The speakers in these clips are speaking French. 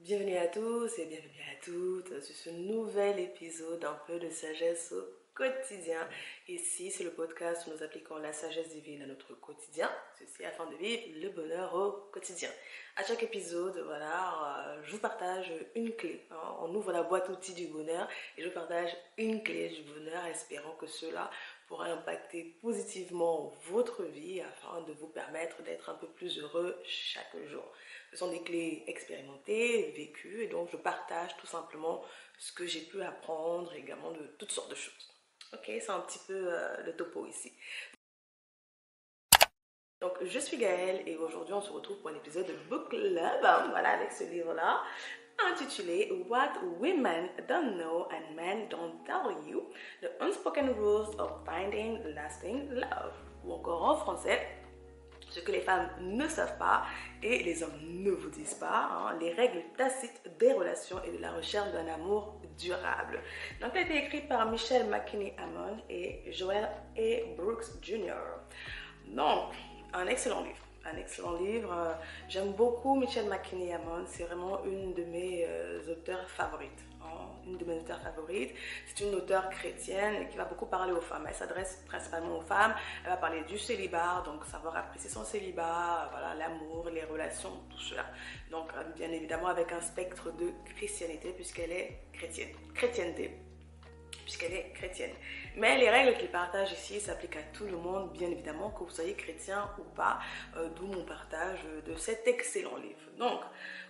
Bienvenue à tous et bienvenue à toutes sur ce nouvel épisode un peu de sagesse au quotidien. Ici, c'est le podcast où nous appliquons la sagesse divine à notre quotidien, ceci afin de vivre le bonheur au quotidien. À chaque épisode, je vous partage une clé. On ouvre la boîte outils du bonheur et je vous partage une clé du bonheur, espérant que cela pourra impacter positivement votre vie afin de vous permettre d'être un peu plus heureux chaque jour. Ce sont des clés expérimentées, vécues, et donc je partage tout simplement ce que j'ai pu apprendre également de toutes sortes de choses. Ok, c'est un petit peu le topo ici. Donc je suis Gaëlle et aujourd'hui on se retrouve pour un épisode de Book Club, avec ce livre-là, intitulé What Women Don't Know and Men Don't Tell You, The Unspoken Rules of Finding Lasting Love, ou encore en français, ce que les femmes ne savent pas et les hommes ne vous disent pas, les règles tacites des relations et de la recherche d'un amour durable. Donc, elle a été écrite par Michelle McKinney-Amon et Joel A. Brooks Jr. Donc, un excellent livre. Un excellent livre. J'aime beaucoup Michelle McKinney-Amon. C'est vraiment une de mes auteurs favorites. Une de mes auteurs favorites. C'est une auteure chrétienne qui va beaucoup parler aux femmes. Elle s'adresse principalement aux femmes. Elle va parler du célibat, donc savoir apprécier son célibat, l'amour, les relations, tout cela. Donc, bien évidemment, avec un spectre de chrétienté, puisqu'elle est chrétienne. Chrétienté, puisqu'elle est chrétienne. Mais les règles qu'il partage ici s'appliquent à tout le monde, bien évidemment, que vous soyez chrétien ou pas, d'où mon partage de cet excellent livre. Donc,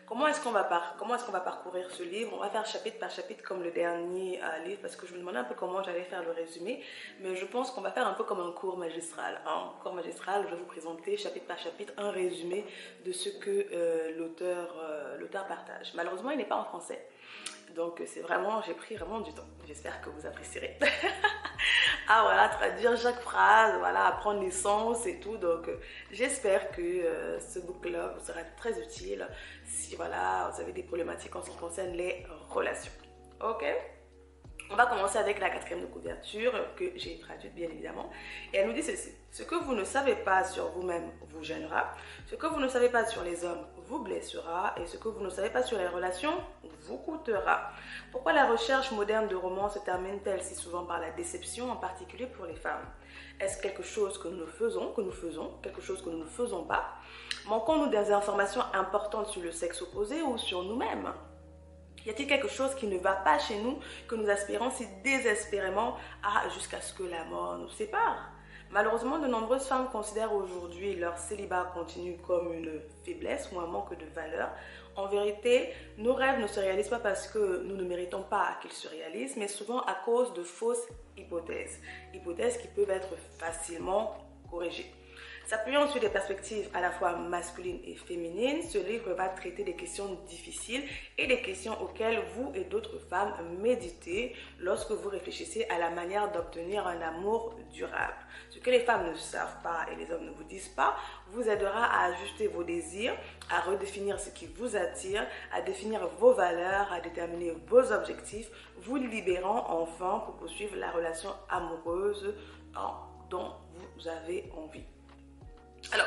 comment est-ce qu'on va parcourir ce livre? On va faire chapitre par chapitre comme le dernier livre, parce que je me demandais un peu comment j'allais faire le résumé, mais je pense qu'on va faire un peu comme un cours magistral. Un cours magistral, je vais vous présenter chapitre par chapitre un résumé de ce que l'auteur partage. Malheureusement, il n'est pas en français. Donc j'ai pris vraiment du temps. J'espère que vous apprécierez. Traduire chaque phrase, apprendre les sens et tout. Donc j'espère que ce book club vous sera très utile si vous avez des problématiques en ce qui concerne les relations. Ok? On va commencer avec la 4e de couverture que j'ai traduite bien évidemment. Et elle nous dit ceci. Ce que vous ne savez pas sur vous-même vous gênera. Ce que vous ne savez pas sur les hommes vous blessera. Et ce que vous ne savez pas sur les relations vous coûtera. Pourquoi la recherche moderne de romans se termine-t-elle si souvent par la déception, en particulier pour les femmes? Est-ce quelque chose que nous faisons, quelque chose que nous ne faisons pas? Manquons-nous des informations importantes sur le sexe opposé ou sur nous-mêmes? Y a-t-il quelque chose qui ne va pas chez nous que nous aspirons si désespérément jusqu'à ce que la mort nous sépare? Malheureusement, de nombreuses femmes considèrent aujourd'hui leur célibat continu comme une faiblesse ou un manque de valeur. En vérité, nos rêves ne se réalisent pas parce que nous ne méritons pas qu'ils se réalisent, mais souvent à cause de fausses hypothèses. Hypothèses qui peuvent être facilement corrigées. S'appuyant sur des perspectives à la fois masculines et féminines, ce livre va traiter des questions difficiles et des questions auxquelles vous et d'autres femmes méditez lorsque vous réfléchissez à la manière d'obtenir un amour durable. Ce que les femmes ne savent pas et les hommes ne vous disent pas vous aidera à ajuster vos désirs, à redéfinir ce qui vous attire, à définir vos valeurs, à déterminer vos objectifs, vous libérant enfin pour poursuivre la relation amoureuse dont vous avez envie. Alors,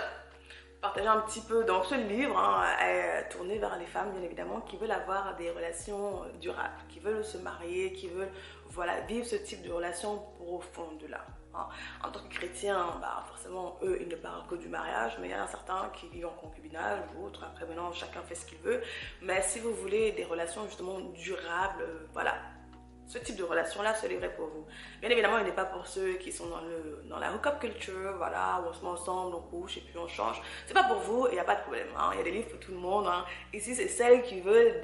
partager un petit peu, donc ce livre est tourné vers les femmes, bien évidemment, qui veulent avoir des relations durables, qui veulent se marier, qui veulent vivre ce type de relation profonde-là. En tant que chrétiens, forcément, eux, ils ne parlent que du mariage, mais il y en a certains qui vivent en concubinage, d'autres, après maintenant, chacun fait ce qu'il veut. Mais si vous voulez des relations justement durables, ce type de relation-là, ce livre est pour vous. Bien évidemment, il n'est pas pour ceux qui sont dans la hook-up culture, où on se met ensemble, on couche et puis on change. C'est pas pour vous et il n'y a pas de problème. Il y a des livres pour tout le monde. Ici, c'est celles qui veulent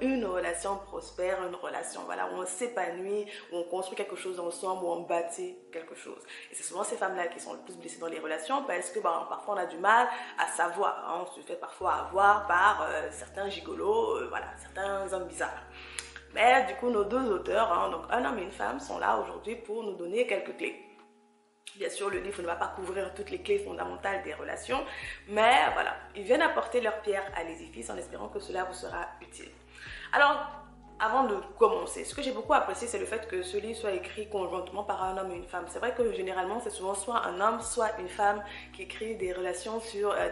une relation prospère, une relation où on s'épanouit, où on construit quelque chose ensemble, où on bâtit quelque chose. Et c'est souvent ces femmes-là qui sont le plus blessées dans les relations parce que parfois on a du mal à savoir. On se fait parfois avoir par certains gigolos, certains hommes bizarres. Mais du coup, nos deux auteurs, donc un homme et une femme, sont là aujourd'hui pour nous donner quelques clés. Bien sûr, le livre ne va pas couvrir toutes les clés fondamentales des relations, mais ils viennent apporter leur pierre à l'édifice en espérant que cela vous sera utile. Alors, avant de commencer, ce que j'ai beaucoup apprécié, c'est le fait que ce livre soit écrit conjointement par un homme et une femme. C'est vrai que généralement, c'est souvent soit un homme, soit une femme qui écrit des relations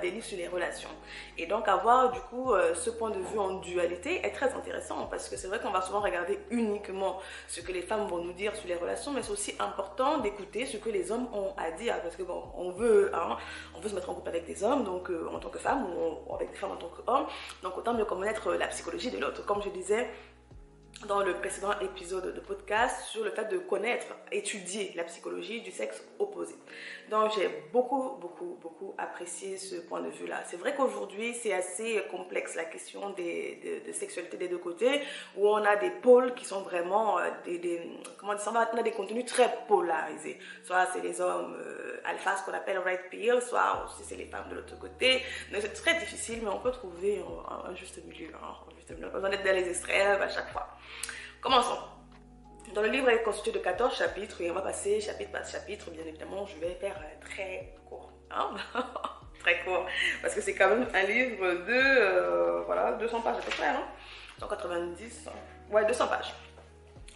des livres sur les relations. Et donc, avoir du coup ce point de vue en dualité est très intéressant parce que c'est vrai qu'on va souvent regarder uniquement ce que les femmes vont nous dire sur les relations, mais c'est aussi important d'écouter ce que les hommes ont à dire parce que bon, on veut se mettre en couple avec des hommes, donc en tant que femme ou avec des femmes en tant qu'hommes, donc autant mieux connaître la psychologie de l'autre. Comme je disais dans le précédent épisode de podcast sur le fait de connaître, étudier la psychologie du sexe opposé. Donc j'ai beaucoup apprécié ce point de vue-là. C'est vrai qu'aujourd'hui c'est assez complexe la question de sexualité des deux côtés, où on a des pôles qui sont vraiment comment dire, on a des contenus très polarisés. Soit c'est les hommes alpha, ce qu'on appelle red pill, soit aussi c'est les femmes de l'autre côté. Donc c'est très difficile, mais on peut trouver un juste milieu. Pas besoin d'être dans les extrêmes à chaque fois. Commençons. Dans le livre, il est constitué de 14 chapitres et on va passer chapitre par chapitre. Bien évidemment, je vais faire très court. Très court. Parce que c'est quand même un livre de voilà, 200 pages à peu près. 190. Ouais, 200 pages.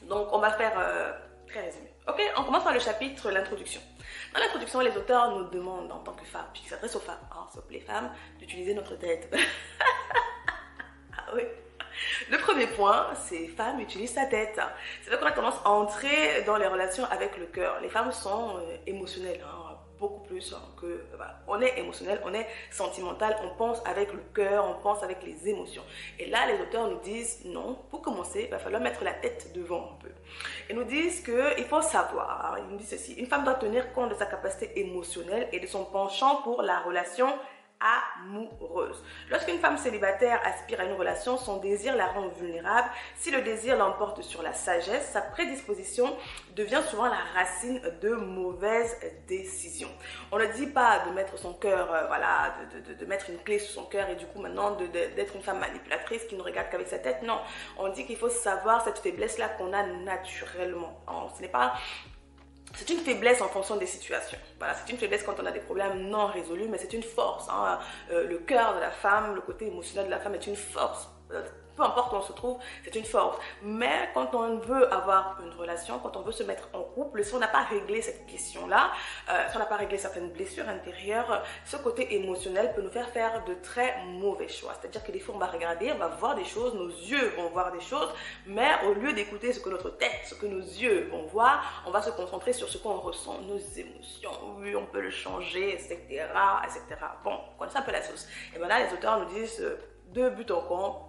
Donc, on va faire très résumé. Ok, on commence par le chapitre, l'introduction. Dans l'introduction, les auteurs nous demandent en tant que femmes, puisqu'ils s'adressent aux femmes, s'il vous plaît, femmes, d'utiliser notre tête. Ah oui. Le premier point, c'est femmes utilisent sa tête. C'est vrai qu'on a tendance à entrer dans les relations avec le cœur. Les femmes sont émotionnelles, beaucoup plus que... on est émotionnel, on est sentimental, on pense avec le cœur, on pense avec les émotions. Et là, les auteurs nous disent, non, pour commencer, il va falloir mettre la tête devant un peu. Ils nous disent qu'il faut savoir, ils nous disent ceci, une femme doit tenir compte de sa capacité émotionnelle et de son penchant pour la relation amoureuse. Lorsqu'une femme célibataire aspire à une relation, son désir la rend vulnérable. Si le désir l'emporte sur la sagesse, sa prédisposition devient souvent la racine de mauvaises décisions. On ne dit pas de mettre son cœur, de mettre une clé sur son cœur et du coup maintenant d'être une femme manipulatrice qui ne regarde qu'avec sa tête. Non, on dit qu'il faut savoir cette faiblesse-là qu'on a naturellement. Ce n'est pas... C'est une faiblesse en fonction des situations. Voilà, c'est une faiblesse quand on a des problèmes non résolus, mais c'est une force. Le cœur de la femme, le côté émotionnel de la femme est une force. Peu importe où on se trouve, c'est une force. Mais quand on veut avoir une relation, quand on veut se mettre en couple, si on n'a pas réglé cette question-là, si on n'a pas réglé certaines blessures intérieures, ce côté émotionnel peut nous faire de très mauvais choix. C'est-à-dire que des fois, on va regarder, on va voir des choses, nos yeux vont voir des choses, mais au lieu d'écouter ce que notre tête, ce que nos yeux vont voir, on va se concentrer sur ce qu'on ressent, nos émotions. Oui, on peut le changer, etc., etc. Bon, on connaît un peu la sauce. Et bien là, les auteurs nous disent, de but en compte,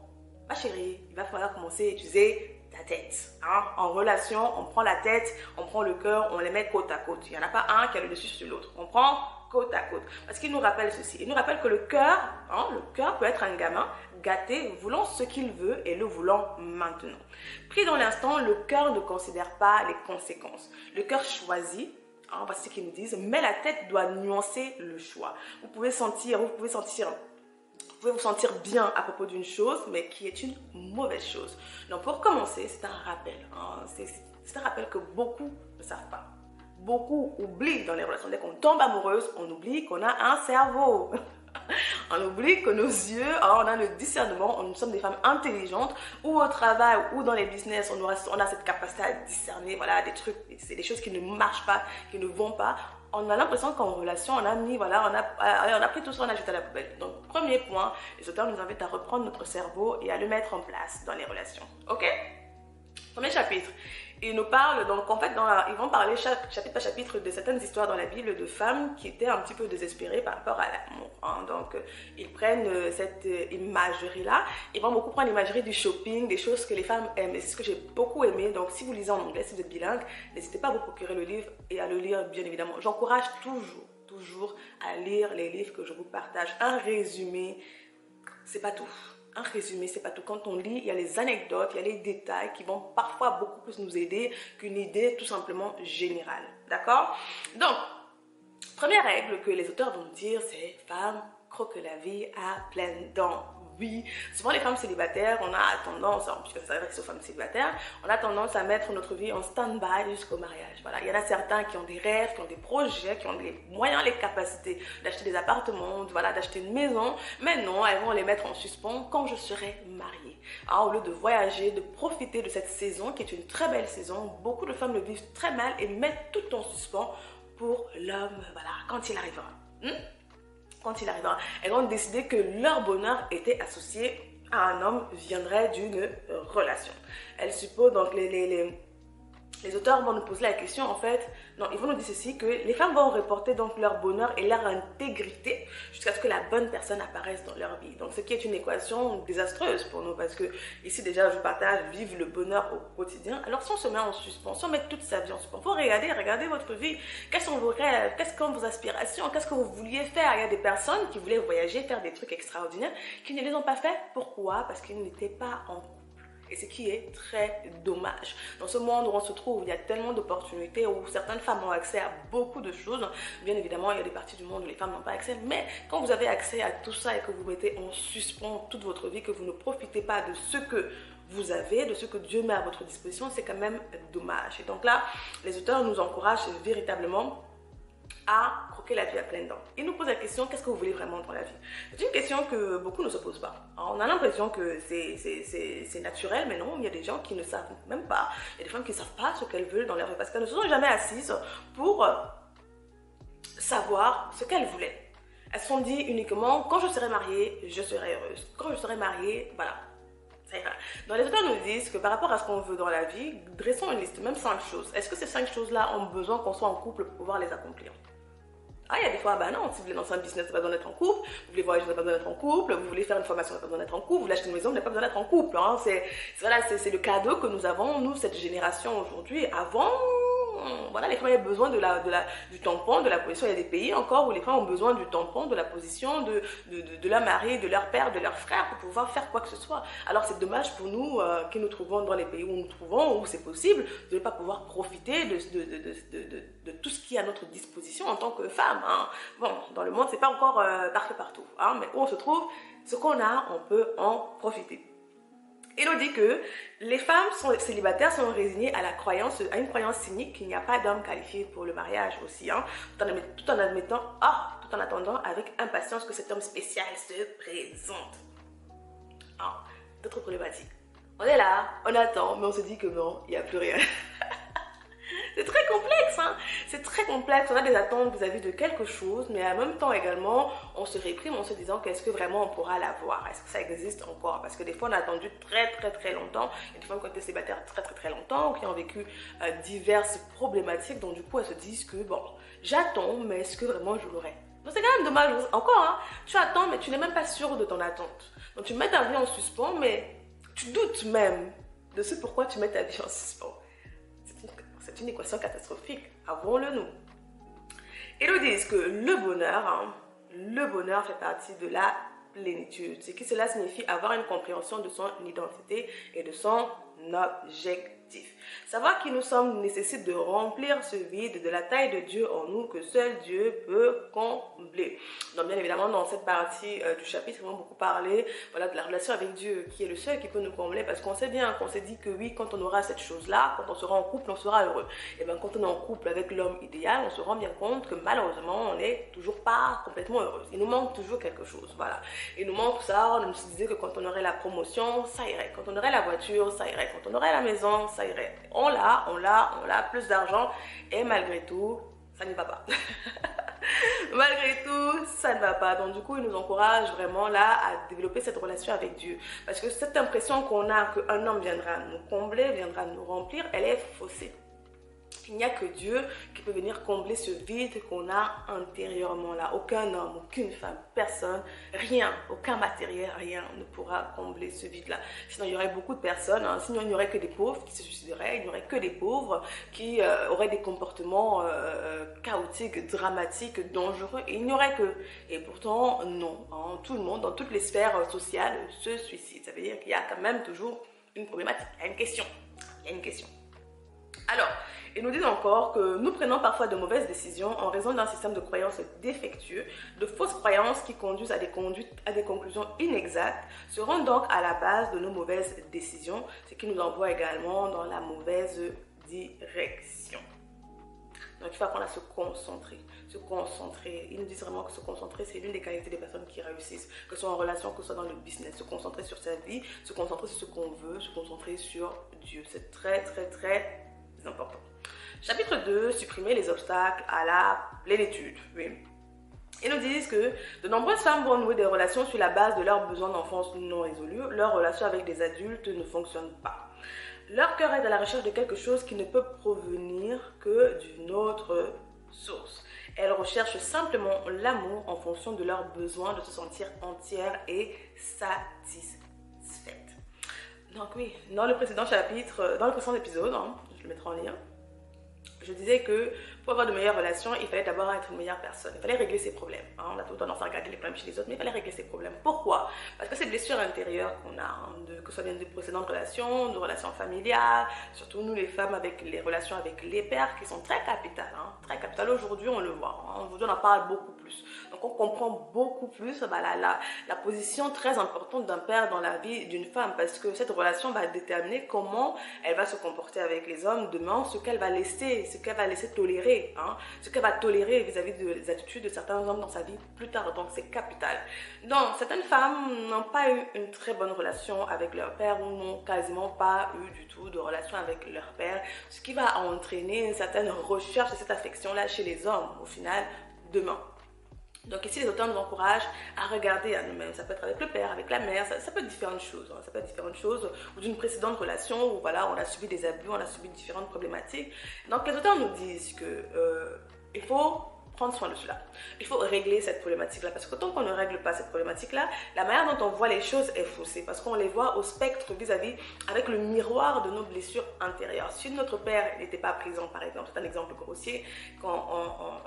ma chérie, il va falloir commencer à utiliser ta tête. En relation, on prend la tête, on prend le cœur, on les met côte à côte. Il n'y en a pas un qui a le dessus sur l'autre. On prend côte à côte. Parce qu'il nous rappelle ceci. Il nous rappelle que le cœur peut être un gamin gâté, voulant ce qu'il veut et le voulant maintenant. Pris dans l'instant, le cœur ne considère pas les conséquences. Le cœur choisit. Voici ce qu'ils nous disent. Mais la tête doit nuancer le choix. Vous pouvez vous sentir bien à propos d'une chose, mais qui est une mauvaise chose. Donc pour commencer, c'est un rappel. C'est un rappel que beaucoup ne savent pas. Beaucoup oublient dans les relations. Dès qu'on tombe amoureuse, on oublie qu'on a un cerveau. On oublie que nos yeux, on a le discernement, nous sommes des femmes intelligentes, ou au travail, ou dans les business, on a cette capacité à discerner, voilà, des trucs, c'est des choses qui ne marchent pas, qui ne vont pas. On a l'impression qu'en relation, on a pris tout ça, on a jeté à la poubelle. Donc, premier point, les auteurs nous invitent à reprendre notre cerveau et à le mettre en place dans les relations. Ok? Premier chapitre. Ils nous parlent, donc en fait, ils vont parler chapitre par chapitre de certaines histoires dans la Bible de femmes qui étaient un petit peu désespérées par rapport à l'amour. Donc, ils prennent cette imagerie-là. Ils vont beaucoup prendre l'imagerie du shopping, des choses que les femmes aiment. Et c'est ce que j'ai beaucoup aimé. Donc, si vous lisez en anglais, si vous êtes bilingue, n'hésitez pas à vous procurer le livre et à le lire, bien évidemment. J'encourage toujours à lire les livres que je vous partage. Un résumé, c'est pas tout. Un résumé, c'est pas tout. Quand on lit, il y a les anecdotes, il y a les détails qui vont parfois beaucoup plus nous aider qu'une idée tout simplement générale. D'accord? Donc, première règle que les auteurs vont dire, c'est « Femme, croque la vie à pleines dents. » oui, souvent les femmes célibataires, on a tendance, puisque ça s'adresse aux femmes célibataires, on a tendance à mettre notre vie en stand-by jusqu'au mariage. Voilà, il y en a certains qui ont des rêves, qui ont des projets, qui ont les moyens, les capacités d'acheter des appartements, voilà, d'acheter une maison, mais non, elles vont les mettre en suspens quand je serai mariée. Au lieu de voyager, de profiter de cette saison qui est une très belle saison, beaucoup de femmes le vivent très mal et mettent tout en suspens pour l'homme, voilà, quand il arrivera. Quand il arrivera, elles ont décidé que leur bonheur était associé à un homme viendrait d'une relation. Elles supposent donc les auteurs vont nous poser la question en fait, non, ils vont nous dire ceci, que les femmes vont reporter donc leur bonheur et leur intégrité jusqu'à ce que la bonne personne apparaisse dans leur vie. Donc ce qui est une équation désastreuse pour nous parce que ici déjà je partage vivre le bonheur au quotidien. Alors si on se met en suspens, si on met toute sa vie en suspens, il faut regardez votre vie, quels sont vos rêves, quelles sont vos aspirations, qu'est-ce que vous vouliez faire. Il y a des personnes qui voulaient voyager, faire des trucs extraordinaires, qui ne les ont pas fait. Pourquoi? Parce qu'ils n'étaient pas en et ce qui est très dommage. Dans ce monde où on se trouve, il y a tellement d'opportunités où certaines femmes ont accès à beaucoup de choses. Bien évidemment, il y a des parties du monde où les femmes n'ont pas accès. Mais quand vous avez accès à tout ça et que vous mettez en suspens toute votre vie, que vous ne profitez pas de ce que vous avez, de ce que Dieu met à votre disposition, c'est quand même dommage. Et donc là, les auteurs nous encouragent véritablement à croquer la vie à pleines dents. Ils nous posent la question, qu'est-ce que vous voulez vraiment dans la vie? C'est une question que beaucoup ne se posent pas. Alors, on a l'impression que c'est naturel, mais non, il y a des gens qui ne savent même pas. Il y a des femmes qui ne savent pas ce qu'elles veulent dans leur vie parce qu'elles ne se sont jamais assises pour savoir ce qu'elles voulaient. Elles se sont dit uniquement, quand je serai mariée, je serai heureuse. Quand je serai mariée, voilà. Ça ira. Donc les auteurs nous disent que par rapport à ce qu'on veut dans la vie, dressons une liste, même 5 choses. Est-ce que ces 5 choses-là ont besoin qu'on soit en couple pour pouvoir les accomplir? Il y a des fois, non, si vous voulez lancer un business, vous n'avez pas besoin d'être en couple, vous voulez voyager, vous n'avez pas besoin d'être en couple, vous voulez faire une formation, vous n'avez pas besoin d'être en couple, vous voulez acheter une maison, vous n'avez pas besoin d'être en couple. C'est le cadeau que nous avons, nous, cette génération aujourd'hui. Avant, voilà, les femmes avaient besoin du tampon, de la position. Il y a des pays encore où les femmes ont besoin du tampon, de la position, de leur mari, de leur père, de leur frère pour pouvoir faire quoi que ce soit. Alors c'est dommage pour nous qui nous trouvons dans les pays où nous nous trouvons, où c'est possible, de ne pas pouvoir profiter de tout ce qui est à notre disposition en tant que femme. Bon, dans le monde, c'est pas encore parfait partout, mais où on se trouve, ce qu'on a, on peut en profiter. Il nous dit que les femmes célibataires sont résignées à une croyance cynique qu'il n'y a pas d'homme qualifié pour le mariage aussi, tout en attendant avec impatience que cet homme spécial se présente. D'autres problématiques. On est là, on attend, mais on se dit que non, il n'y a plus rien. C'est très complexe, c'est très complexe. On a des attentes vis-à-vis de quelque chose, mais en même temps également, on se réprime en se disant qu'est-ce que vraiment on pourra l'avoir? Est-ce que ça existe encore? Parce que des fois, on a attendu très longtemps. Il y a des femmes qui ont été célibataires très longtemps, qui ont vécu diverses problématiques. Donc du coup, elles se disent que bon, j'attends, mais est-ce que vraiment je l'aurai? Donc c'est quand même dommage. Encore, tu attends, mais tu n'es même pas sûr de ton attente. Donc tu mets ta vie en suspens, mais tu doutes même de ce pourquoi tu mets ta vie en suspens. C'est une équation catastrophique, avouons-le nous. Ils nous disent que le bonheur fait partie de la plénitude. Ce qui cela signifie avoir une compréhension de son identité et de son objectif. Savoir qui nous sommes nécessite de remplir ce vide de la taille de Dieu en nous que seul Dieu peut combler. Donc bien évidemment dans cette partie du chapitre, ils vont beaucoup parler de la relation avec Dieu qui est le seul qui peut nous combler parce qu'on sait bien qu'on s'est dit que oui, quand on aura cette chose-là, quand on sera en couple, on sera heureux. Et bien quand on est en couple avec l'homme idéal, on se rend bien compte que malheureusement, on n'est toujours pas complètement heureuse. Il nous manque toujours quelque chose, voilà. Il nous manque ça, on se disait que quand on aurait la promotion, ça irait. Quand on aurait la voiture, ça irait. Quand on aurait la maison, ça irait. On l'a, plus d'argent et malgré tout, ça ne va pas. Malgré tout, ça ne va pas. Donc du coup, il nous encourage vraiment là à développer cette relation avec Dieu. Parce que cette impression qu'on a qu'un homme viendra nous combler, viendra nous remplir, elle est faussée. Il n'y a que Dieu qui peut venir combler ce vide qu'on a intérieurement là. Aucun homme, aucune femme, personne, rien, aucun matériel, rien ne pourra combler ce vide-là. Sinon, il y aurait beaucoup de personnes, sinon il n'y aurait que des pauvres qui se suicideraient, il n'y aurait que des pauvres qui auraient des comportements chaotiques, dramatiques, dangereux, et il n'y aurait que. Et pourtant, non, tout le monde, dans toutes les sphères sociales, se suicide. Ça veut dire qu'il y a quand même toujours une problématique, il y a une question. Alors, ils nous disent encore que nous prenons parfois de mauvaises décisions en raison d'un système de croyances défectueux, de fausses croyances qui conduisent à des conclusions inexactes, seront donc à la base de nos mauvaises décisions, ce qui nous envoie également dans la mauvaise direction. Donc, il faut apprendre à se concentrer, se concentrer. Ils nous disent vraiment que se concentrer, c'est l'une des qualités des personnes qui réussissent, que ce soit en relation, que ce soit dans le business. Se concentrer sur sa vie, se concentrer sur ce qu'on veut, se concentrer sur Dieu. C'est très, très, très important. Chapitre 2, supprimer les obstacles à la plénitude. Oui. Ils nous disent que de nombreuses femmes vont nouer des relations sur la base de leurs besoins d'enfance non résolus. Leurs relations avec des adultes ne fonctionnent pas. Leur cœur est à la recherche de quelque chose qui ne peut provenir que d'une autre source. Elles recherchent simplement l'amour en fonction de leurs besoins de se sentir entières et satisfaites. Donc oui, dans le précédent épisode, je le mettrai en lien, je disais que pour avoir de meilleures relations, il fallait d'abord être une meilleure personne. Il fallait régler ses problèmes. On a tout tendance à regarder les problèmes chez les autres, mais il fallait régler ses problèmes. Pourquoi? Parce que ces blessures intérieures qu'on a, que ce soit de précédentes relations, de relations familiales, surtout nous les femmes avec les relations avec les pères qui sont très capitales. Très capitales. Aujourd'hui, on le voit. Aujourd'hui, on en parle beaucoup plus. Donc, on comprend beaucoup plus la position très importante d'un père dans la vie d'une femme parce que cette relation va déterminer comment elle va se comporter avec les hommes demain, ce qu'elle va laisser tolérer, ce qu'elle va tolérer vis-à-vis des attitudes de certains hommes dans sa vie plus tard. Donc c'est capital. Donc certaines femmes n'ont pas eu une très bonne relation avec leur père ou n'ont quasiment pas eu du tout de relation avec leur père, ce qui va entraîner une certaine recherche de cette affection-là chez les hommes au final demain. Donc ici, les auteurs nous encouragent à regarder à nous-mêmes. Ça peut être avec le père, avec la mère, ça peut être différentes choses. Ça peut être différentes choses ou d'une précédente relation où voilà, on a subi des abus, on a subi différentes problématiques. Donc les auteurs nous disent que il faut prendre soin de cela. Il faut régler cette problématique-là parce que tant qu'on ne règle pas cette problématique-là, la manière dont on voit les choses est faussée parce qu'on les voit au spectre vis-à-vis avec le miroir de nos blessures intérieures. Si notre père n'était pas présent, par exemple, c'est un exemple grossier, quand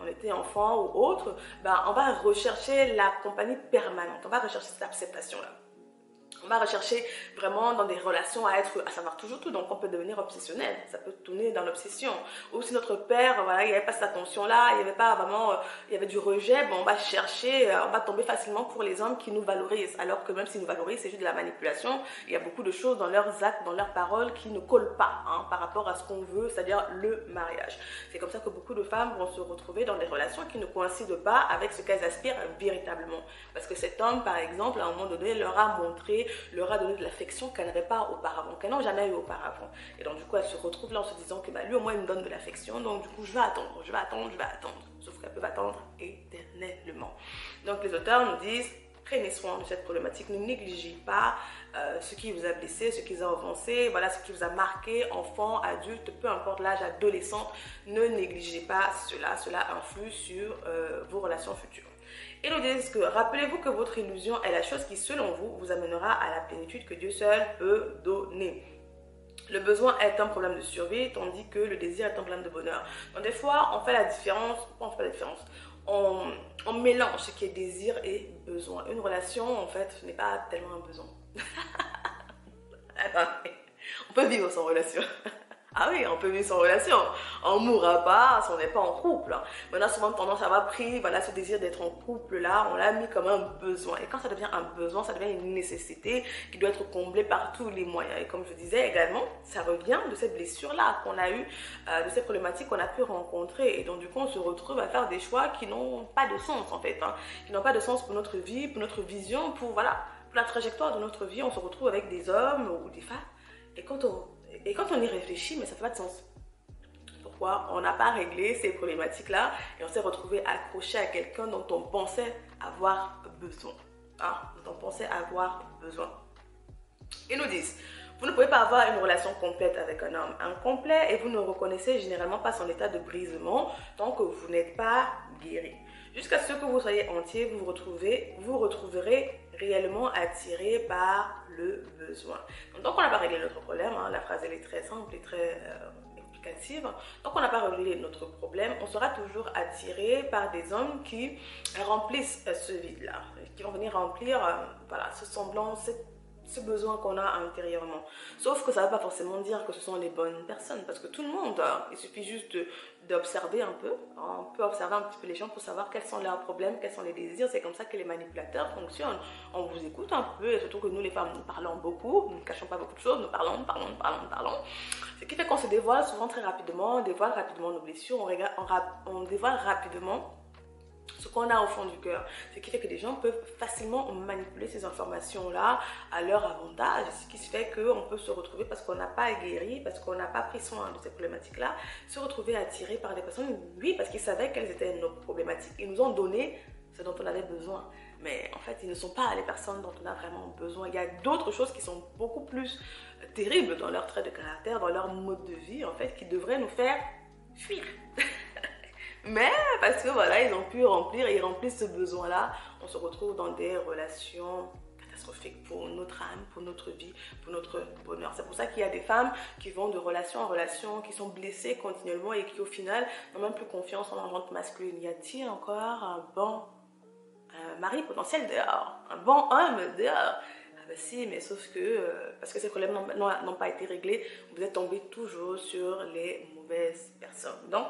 on était enfant ou autre, on va rechercher la compagnie permanente, on va rechercher cette acceptation-là. On va rechercher vraiment dans des relations à savoir toujours tout, donc on peut devenir obsessionnel, ça peut tourner dans l'obsession. Ou si notre père, voilà, il n'y avait pas cette attention-là, il n'y avait pas vraiment, il y avait du rejet, on va chercher, on va tomber facilement pour les hommes qui nous valorisent, alors que même s'ils nous valorisent, c'est juste de la manipulation. Il y a beaucoup de choses dans leurs actes, dans leurs paroles qui ne collent pas par rapport à ce qu'on veut, c'est-à-dire le mariage. C'est comme ça que beaucoup de femmes vont se retrouver dans des relations qui ne coïncident pas avec ce qu'elles aspirent véritablement. Parce que cet homme, par exemple, à un moment donné, leur a donné de l'affection qu'elles n'avaient pas auparavant, qu'elles n'ont jamais eu auparavant. Et donc, du coup, elles se retrouvent là en se disant que lui, au moins, il me donne de l'affection. Donc, du coup, je vais attendre. Sauf qu'elles peuvent attendre éternellement. Donc, les auteurs nous disent, prenez soin de cette problématique. Ne négligez pas ce qui vous a blessé, ce qui vous a offensé, voilà, ce qui vous a marqué, enfant, adulte, peu importe l'âge, adolescente. Ne négligez pas cela. Cela influe sur vos relations futures. Et nous disent que rappelez-vous que votre illusion est la chose qui, selon vous, vous amènera à la plénitude que Dieu seul peut donner. Le besoin est un problème de survie, tandis que le désir est un problème de bonheur. Donc des fois, on fait la différence. Pourquoi on fait la différence? On mélange ce qui est désir et besoin. Une relation, en fait, ce n'est pas tellement un besoin. Attendez, on peut vivre sans relation. Ah oui, on peut vivre sans relation. On ne mourra pas si on n'est pas en couple. Mais on a souvent tendance à avoir pris ce désir d'être en couple là, on l'a mis comme un besoin. Et quand ça devient un besoin, ça devient une nécessité qui doit être comblée par tous les moyens. Et comme je disais également, ça revient de cette blessure-là qu'on a eue, de ces problématiques qu'on a pu rencontrer. Et donc du coup, on se retrouve à faire des choix qui n'ont pas de sens en fait. Qui n'ont pas de sens pour notre vie, pour notre vision, pour la trajectoire de notre vie. On se retrouve avec des hommes ou des femmes. Et quand on y réfléchit, mais ça ne fait pas de sens. Pourquoi? On n'a pas réglé ces problématiques-là et on s'est retrouvé accroché à quelqu'un dont on pensait avoir besoin. Dont on pensait avoir besoin. Ils nous disent, vous ne pouvez pas avoir une relation complète avec un homme incomplet et vous ne reconnaissez généralement pas son état de brisement tant que vous n'êtes pas guéri. Jusqu'à ce que vous soyez entier, vous retrouverez réellement attiré par le besoin. Donc on n'a pas réglé notre problème, la phrase elle est très simple et très explicative. Donc on n'a pas réglé notre problème, on sera toujours attiré par des hommes qui remplissent ce vide-là, qui vont venir remplir ce semblant, ce besoin qu'on a intérieurement. Sauf que ça ne veut pas forcément dire que ce sont les bonnes personnes, parce que tout le monde, il suffit juste d'observer un peu. On peut observer un petit peu les gens pour savoir quels sont leurs problèmes, quels sont les désirs. C'est comme ça que les manipulateurs fonctionnent. On vous écoute un peu, et surtout que nous les femmes, nous parlons beaucoup, nous ne cachons pas beaucoup de choses, nous parlons. Ce qui fait qu'on se dévoile souvent très rapidement, on dévoile rapidement nos blessures, on dévoile rapidement ce qu'on a au fond du cœur. Ce qui fait que les gens peuvent facilement manipuler ces informations-là à leur avantage. Ce qui se fait qu'on peut se retrouver, parce qu'on n'a pas guéri, parce qu'on n'a pas pris soin de ces problématiques-là, se retrouver attirés par des personnes, oui, parce qu'ils savaient quelles étaient nos problématiques. Ils nous ont donné ce dont on avait besoin. Mais en fait, ils ne sont pas les personnes dont on a vraiment besoin. Il y a d'autres choses qui sont beaucoup plus terribles dans leur trait de caractère, dans leur mode de vie, en fait, qui devraient nous faire fuir. Mais parce que voilà, ils ont pu remplir et ils remplissent ce besoin-là, on se retrouve dans des relations catastrophiques pour notre âme, pour notre vie, pour notre bonheur. C'est pour ça qu'il y a des femmes qui vont de relation en relation, qui sont blessées continuellement et qui au final n'ont même plus confiance en leur jante masculine. Y a-t-il encore un bon mari potentiel dehors, un bon homme dehors? Ah ben si, mais sauf que parce que ces problèmes n'ont pas été réglés, vous êtes tombé toujours sur les mauvaises personnes. Donc,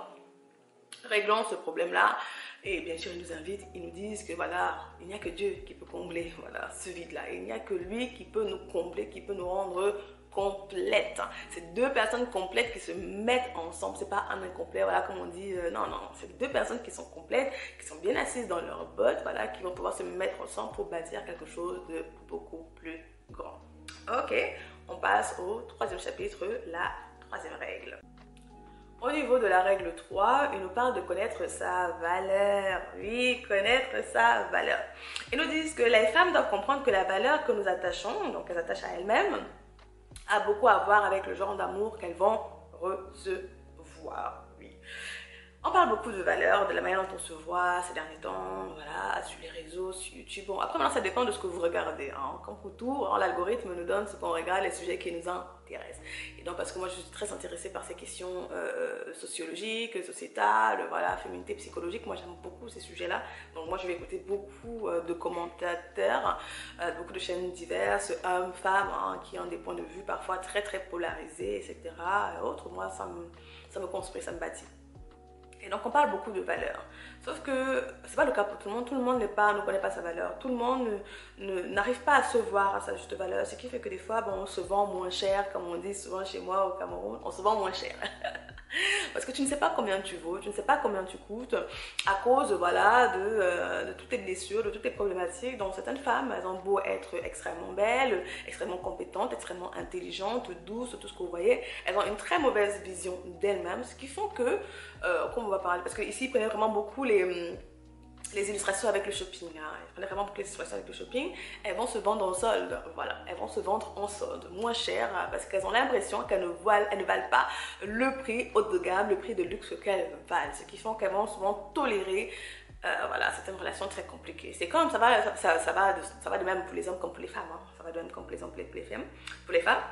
réglons ce problème-là. Et bien sûr, ils nous invitent, ils nous disent que voilà, il n'y a que Dieu qui peut combler voilà, ce vide-là. Il n'y a que lui qui peut nous combler, qui peut nous rendre complètes. C'est deux personnes complètes qui se mettent ensemble. C'est pas un incomplet, voilà, comme on dit. Non. C'est deux personnes qui sont complètes, qui sont bien assises dans leurs bottes, voilà, qui vont pouvoir se mettre ensemble pour bâtir quelque chose de beaucoup plus grand. Ok, on passe au troisième chapitre, la troisième règle. Au niveau de la règle 3, il nous parle de connaître sa valeur. Oui, connaître sa valeur. Ils nous disent que les femmes doivent comprendre que la valeur que nous attachons, donc elles attachent à elles-mêmes, a beaucoup à voir avec le genre d'amour qu'elles vont recevoir. Oui. On parle beaucoup de valeur, de la manière dont on se voit ces derniers temps, voilà, sur les réseaux, sur YouTube. Bon, après, maintenant, ça dépend de ce que vous regardez. Hein. Comme pour tout, l'algorithme nous donne ce qu'on regarde, les sujets qui nous intéressent. Et donc, parce que moi, je suis très intéressée par ces questions sociologiques, sociétales, voilà, féminité, psychologique. Moi, j'aime beaucoup ces sujets-là. Donc, moi, je vais écouter beaucoup de commentateurs, beaucoup de chaînes diverses, hommes, femmes, hein, qui ont des points de vue parfois très, très polarisés, etc. Et autres, moi, ça me construit, ça me bâtit. Et donc on parle beaucoup de valeur. Sauf que c'est pas le cas pour tout le monde ne connaît pas sa valeur. Tout le monde n'arrive pas à se voir à sa juste valeur. Ce qui fait que des fois, on se vend moins cher, comme on dit souvent chez moi au Cameroun, on se vend moins cher. Parce que tu ne sais pas combien tu vaux, tu ne sais pas combien tu coûtes à cause voilà, de toutes les blessures, de toutes les problématiques. Donc certaines femmes, elles ont beau être extrêmement belles, extrêmement compétentes, extrêmement intelligentes, douces, tout ce que vous voyez, elles ont une très mauvaise vision d'elles-mêmes, ce qui font que, comme on va parler, parce qu'ici ils prenaient vraiment beaucoup les illustrations avec le shopping, hein. Ils prenaient vraiment beaucoup les illustrations avec le shopping, elles vont se vendre en solde, voilà, elles vont se vendre en solde, moins cher, parce qu'elles ont l'impression qu'elles ne valent pas le prix haut de gamme, le prix de luxe qu'elles valent, ce qui fait qu'elles vont souvent tolérer voilà, certaines relations très compliquées. C'est comme ça va de même pour les hommes comme pour les femmes, hein. Ça va de même comme pour les hommes pour les femmes.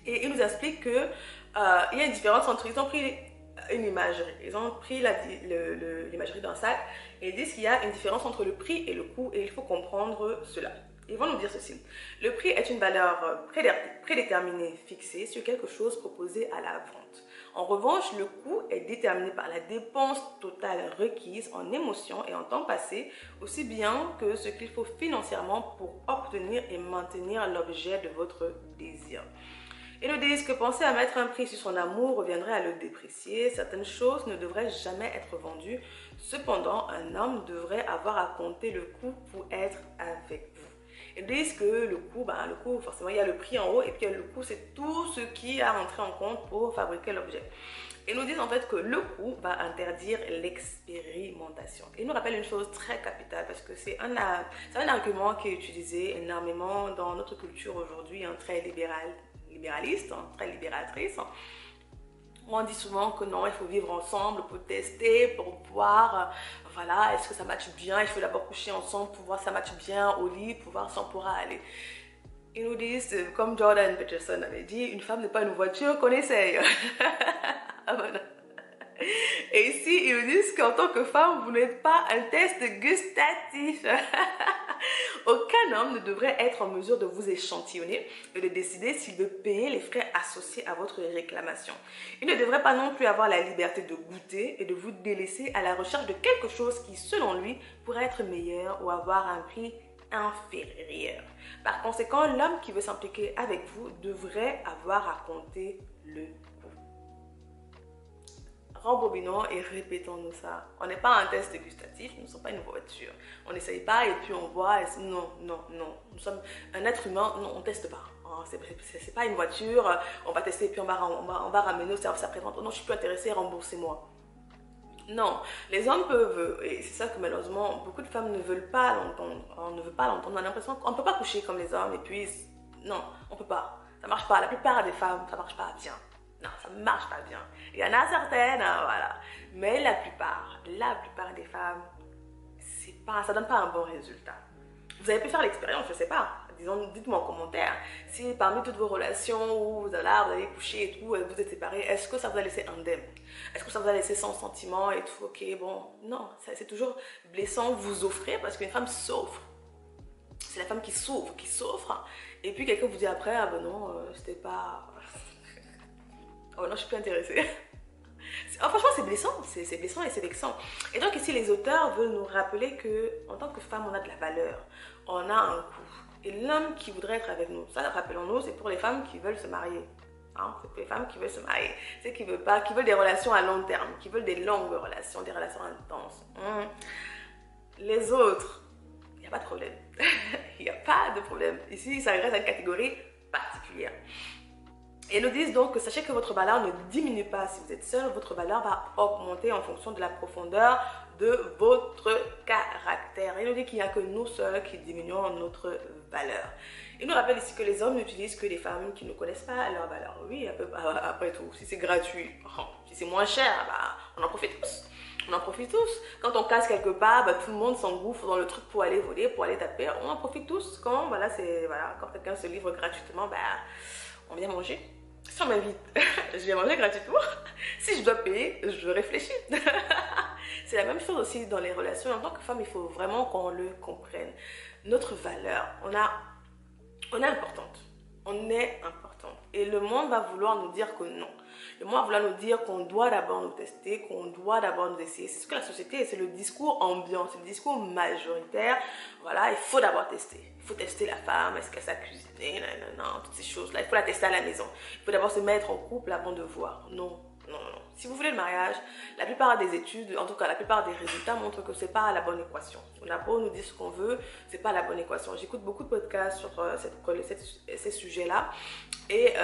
Et ils nous expliquent que il y a une différence entre, ils ont pris une imagerie, ils ont pris l'imagerie d'un sac et ils disent qu'il y a une différence entre le prix et le coût et il faut comprendre cela. Ils vont nous dire ceci: le prix est une valeur prédéterminée, fixée sur quelque chose proposé à la vente. En revanche, le coût est déterminé par la dépense totale requise en émotions et en temps passé, aussi bien que ce qu'il faut financièrement pour obtenir et maintenir l'objet de votre désir. Ils nous disent que penser à mettre un prix sur son amour reviendrait à le déprécier. Certaines choses ne devraient jamais être vendues. Cependant, un homme devrait avoir à compter le coût pour être avec vous. Ils disent que le coût, forcément, il y a le prix en haut et puis le coût, c'est tout ce qui a rentré en compte pour fabriquer l'objet. Ils nous disent en fait que le coût va interdire l'expérimentation. Ils nous rappellent une chose très capitale parce que c'est un argument qui est utilisé énormément dans notre culture aujourd'hui, très libéraliste, très libératrice. On dit souvent que non, il faut vivre ensemble pour tester, pour voir, voilà, est-ce que ça matche bien, il faut d'abord coucher ensemble pour voir si ça matche bien au lit, pour voir si on pourra aller. Ils nous disent, comme Jordan Peterson avait dit, une femme n'est pas une voiture qu'on essaye. Ah bon. Et ici, ils nous disent qu'en tant que femme, vous n'êtes pas un test gustatif. Aucun homme ne devrait être en mesure de vous échantillonner et de décider s'il veut payer les frais associés à votre réclamation. Il ne devrait pas non plus avoir la liberté de goûter et de vous délaisser à la recherche de quelque chose qui, selon lui, pourrait être meilleur ou avoir un prix inférieur. Par conséquent, l'homme qui veut s'impliquer avec vous devrait avoir à compter le coup. Rembobinons et répétons-nous ça. On n'est pas un test gustatif, nous ne sommes pas une voiture. On n'essaye pas et puis on voit. Non. Nous sommes un être humain, non, on ne teste pas. C'est pas une voiture, on va tester et puis on va ramener au service après-vente. Oh non, je suis plus intéressée, remboursez-moi. Non, les hommes peuvent, et c'est ça que malheureusement beaucoup de femmes ne veulent pas l'entendre. On ne veut pas l'entendre, on a l'impression qu'on ne peut pas coucher comme les hommes et puis non, on ne peut pas. Ça ne marche pas, la plupart des femmes, ça ne marche pas bien. Non, ça ne marche pas bien. Il y en a certaines, hein, voilà. Mais la plupart des femmes, ça ne donne pas un bon résultat. Vous avez pu faire l'expérience, je ne sais pas. Disons, dites-moi en commentaire. Si parmi toutes vos relations où vous allez coucher et tout, et vous êtes séparés, est-ce que ça vous a laissé indemne? Est-ce que ça vous a laissé sans sentiment et tout? Ok, bon, non, c'est toujours blessant, vous offrez parce qu'une femme souffre. C'est la femme qui souffre. Et puis quelqu'un vous dit après, ah ben non, c'était pas... Oh non, je suis plus intéressée. Oh, franchement, c'est blessant et c'est vexant. Et donc ici, les auteurs veulent nous rappeler que en tant que femme, on a de la valeur, on a un coût. Et l'homme qui voudrait être avec nous, ça, rappelons-nous, c'est pour les femmes qui veulent se marier. Hein, c'est pour les femmes qui veulent se marier. C'est qui veulent pas, qui veulent des relations à long terme, qui veulent des longues relations, des relations intenses. Les autres, il n'y a pas de problème. Il n'y a pas de problème. Ici, ça reste une catégorie particulière. Et ils nous disent donc que sachez que votre valeur ne diminue pas si vous êtes seul, votre valeur va augmenter en fonction de la profondeur de votre caractère. Il nous dit qu'il n'y a que nous seuls qui diminuons notre valeur. Il nous rappelle ici que les hommes n'utilisent que les femmes qui ne connaissent pas leur valeur. Oui, après tout, si c'est gratuit, si c'est moins cher, bah, on en profite tous. On en profite tous. Quand on casse quelque part, bah, tout le monde s'engouffre dans le truc pour aller voler, pour aller taper. On en profite tous. Quand quelqu'un se livre gratuitement, bah, on vient manger. Si on m'invite, je viens manger gratuitement. Si je dois payer, je réfléchis. C'est la même chose aussi dans les relations. En tant que femme, il faut vraiment qu'on le comprenne. Notre valeur, on est importante. On est importante. Et le monde va vouloir nous dire que non. Le monde va vouloir nous dire qu'on doit d'abord nous tester, qu'on doit d'abord nous essayer. C'est ce que la société, c'est le discours ambiant, c'est le discours majoritaire. Voilà, il faut d'abord tester. Il faut tester la femme, est-ce qu'elle sait cuisiner, non, toutes ces choses-là. Il faut la tester à la maison. Il faut d'abord se mettre en couple avant de voir. Non. Si vous voulez le mariage, la plupart des études, en tout cas la plupart des résultats montrent que c'est pas la bonne équation. On a beau nous dire ce qu'on veut, c'est pas la bonne équation. J'écoute beaucoup de podcasts sur ces sujets-là et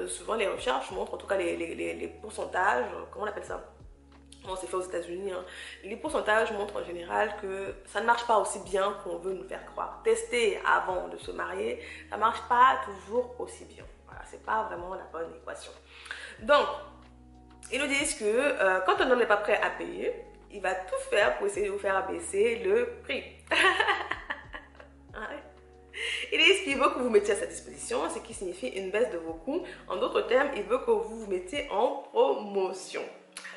souvent les recherches montrent, en tout cas les pourcentages, comment on appelle ça? Bon, c'est fait aux États-Unis. Hein. Les pourcentages montrent en général que ça ne marche pas aussi bien qu'on veut nous faire croire. Tester avant de se marier, ça ne marche pas toujours aussi bien. Voilà, c'est pas vraiment la bonne équation. Donc, ils nous disent que quand un homme n'est pas prêt à payer, il va tout faire pour essayer de vous faire baisser le prix. Ils disent qu'il veut que vous mettiez à sa disposition, ce qui signifie une baisse de vos coûts. En d'autres termes, il veut que vous vous mettiez en promotion.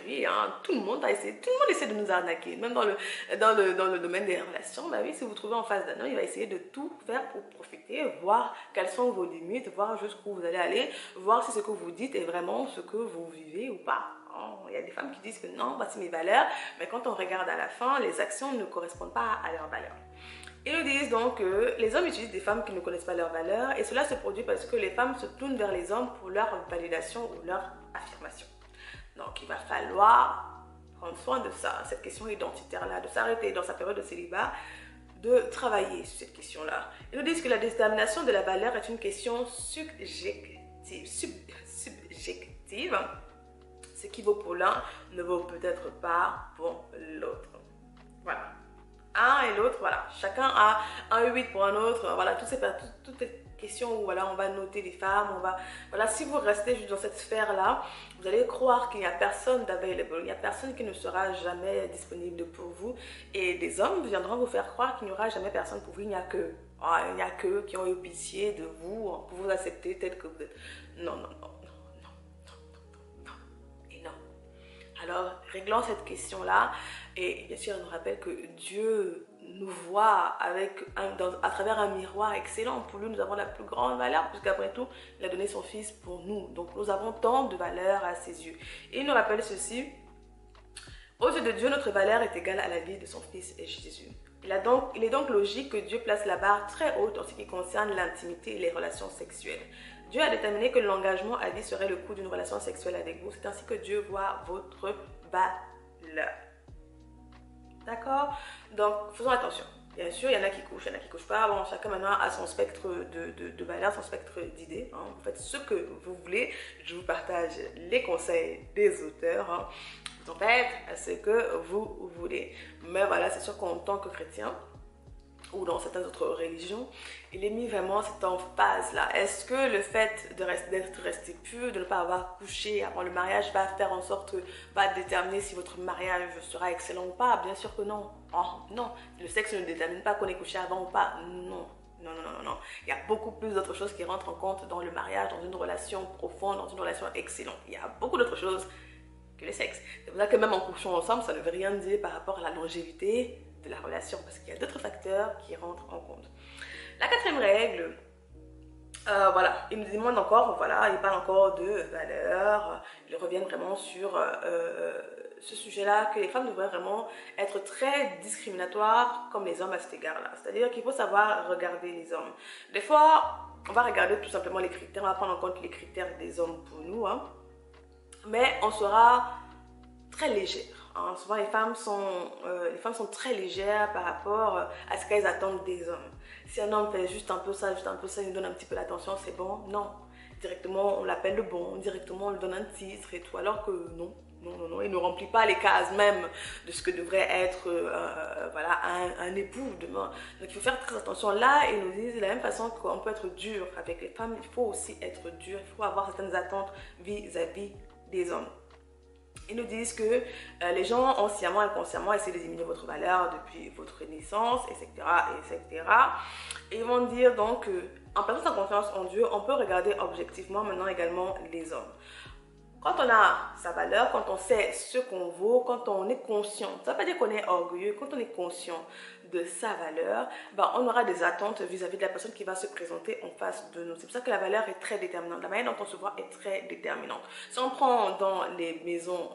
Oui, hein, tout le monde essaie de nous arnaquer, même dans le domaine des relations. Bah oui, si vous trouvez en face d'un homme, il va essayer de tout faire pour profiter, voir quelles sont vos limites, voir jusqu'où vous allez aller, voir si ce que vous dites est vraiment ce que vous vivez ou pas. Il y a des femmes qui disent que non, voici mes valeurs, mais quand on regarde à la fin, les actions ne correspondent pas à leurs valeurs. Ils nous disent donc que les hommes utilisent des femmes qui ne connaissent pas leurs valeurs et cela se produit parce que les femmes se tournent vers les hommes pour leur validation ou leur affirmation. Donc, il va falloir prendre soin de ça, cette question identitaire-là, de s'arrêter dans sa période de célibat, de travailler sur cette question-là. Ils nous disent que la détermination de la valeur est une question subjective. Ce qui vaut pour l'un ne vaut peut-être pas pour l'autre. Voilà. Un et l'autre, voilà. Chacun a un 8 pour un autre. Voilà, toutes ces questions où voilà, on va noter les femmes. Voilà, si vous restez juste dans cette sphère-là, vous allez croire qu'il n'y a personne d'available. Il n'y a personne qui ne sera jamais disponible pour vous. Et des hommes viendront vous faire croire qu'il n'y aura jamais personne pour vous. Il n'y a que. Il n'y a qu'eux qui ont eu pitié de vous pour vous accepter tel que vous êtes. Non. Alors, réglons cette question-là. Et bien sûr, on nous rappelle que Dieu nous voit à travers un miroir excellent. Pour lui, nous avons la plus grande valeur, puisqu'après tout, il a donné son Fils pour nous. Donc, nous avons tant de valeur à ses yeux. Et il nous rappelle ceci. Aux yeux de Dieu, notre valeur est égale à la vie de son Fils et Jésus. Il est donc logique que Dieu place la barre très haute en ce qui concerne l'intimité et les relations sexuelles. Dieu a déterminé que l'engagement à vie serait le coût d'une relation sexuelle avec vous. C'est ainsi que Dieu voit votre valeur. D'accord? Donc, faisons attention. Bien sûr, il y en a qui couchent, il y en a qui ne couchent pas. Bon, chacun maintenant a son spectre de valeurs, son spectre d'idées. Hein. Vous faites ce que vous voulez. Je vous partage les conseils des auteurs. Hein. Vous en faites ce que vous voulez. Mais voilà, c'est sûr qu'en tant que chrétien, ou dans certaines autres religions, il est mis vraiment cette emphase-là. Est-ce que le fait d'être resté pur, de ne pas avoir couché avant le mariage, va faire en sorte que, va déterminer si votre mariage sera excellent ou pas? Bien sûr que non. Oh, non, le sexe ne détermine pas qu'on est couché avant ou pas. Non. Non, non, non, non. Il y a beaucoup plus d'autres choses qui rentrent en compte dans le mariage, dans une relation profonde, dans une relation excellente. Il y a beaucoup d'autres choses que le sexe. C'est pour ça que même en couchant ensemble, ça ne veut rien dire par rapport à la longévité de la relation, parce qu'il y a d'autres facteurs qui rentrent en compte. La quatrième règle, voilà, il me demande encore, voilà, il parle encore de valeur, il revient vraiment sur ce sujet-là, que les femmes devraient vraiment être très discriminatoires comme les hommes à cet égard-là. C'est-à-dire qu'il faut savoir regarder les hommes. Des fois, on va regarder tout simplement les critères, on va prendre en compte les critères des hommes pour nous, hein, mais on sera très légère. Hein. Souvent, les femmes sont très légères par rapport à ce qu'elles attendent des hommes. Si un homme fait juste un peu ça, il nous donne un petit peu l'attention, c'est bon. Non. Directement, on l'appelle le bon. Directement, on lui donne un titre et tout. Alors que non. Non, non, non. Il ne remplit pas les cases même de ce que devrait être voilà, un époux demain. Donc, il faut faire très attention. Là, ils nous disent de la même façon qu'on peut être dur avec les femmes, il faut aussi être dur. Il faut avoir certaines attentes vis-à-vis des hommes. Ils nous disent que les gens, anciennement et inconsciemment, essaient de diminuer votre valeur depuis votre naissance, etc., etc. Et ils vont dire donc en plaçant sa confiance en Dieu, on peut regarder objectivement maintenant également les hommes. Quand on a sa valeur, quand on sait ce qu'on vaut, quand on est conscient, ça ne veut pas dire qu'on est orgueilleux, quand on est conscient de sa valeur, ben on aura des attentes vis-à-vis de la personne qui va se présenter en face de nous. C'est pour ça que la valeur est très déterminante. La manière dont on se voit est très déterminante. Si on prend dans les maisons,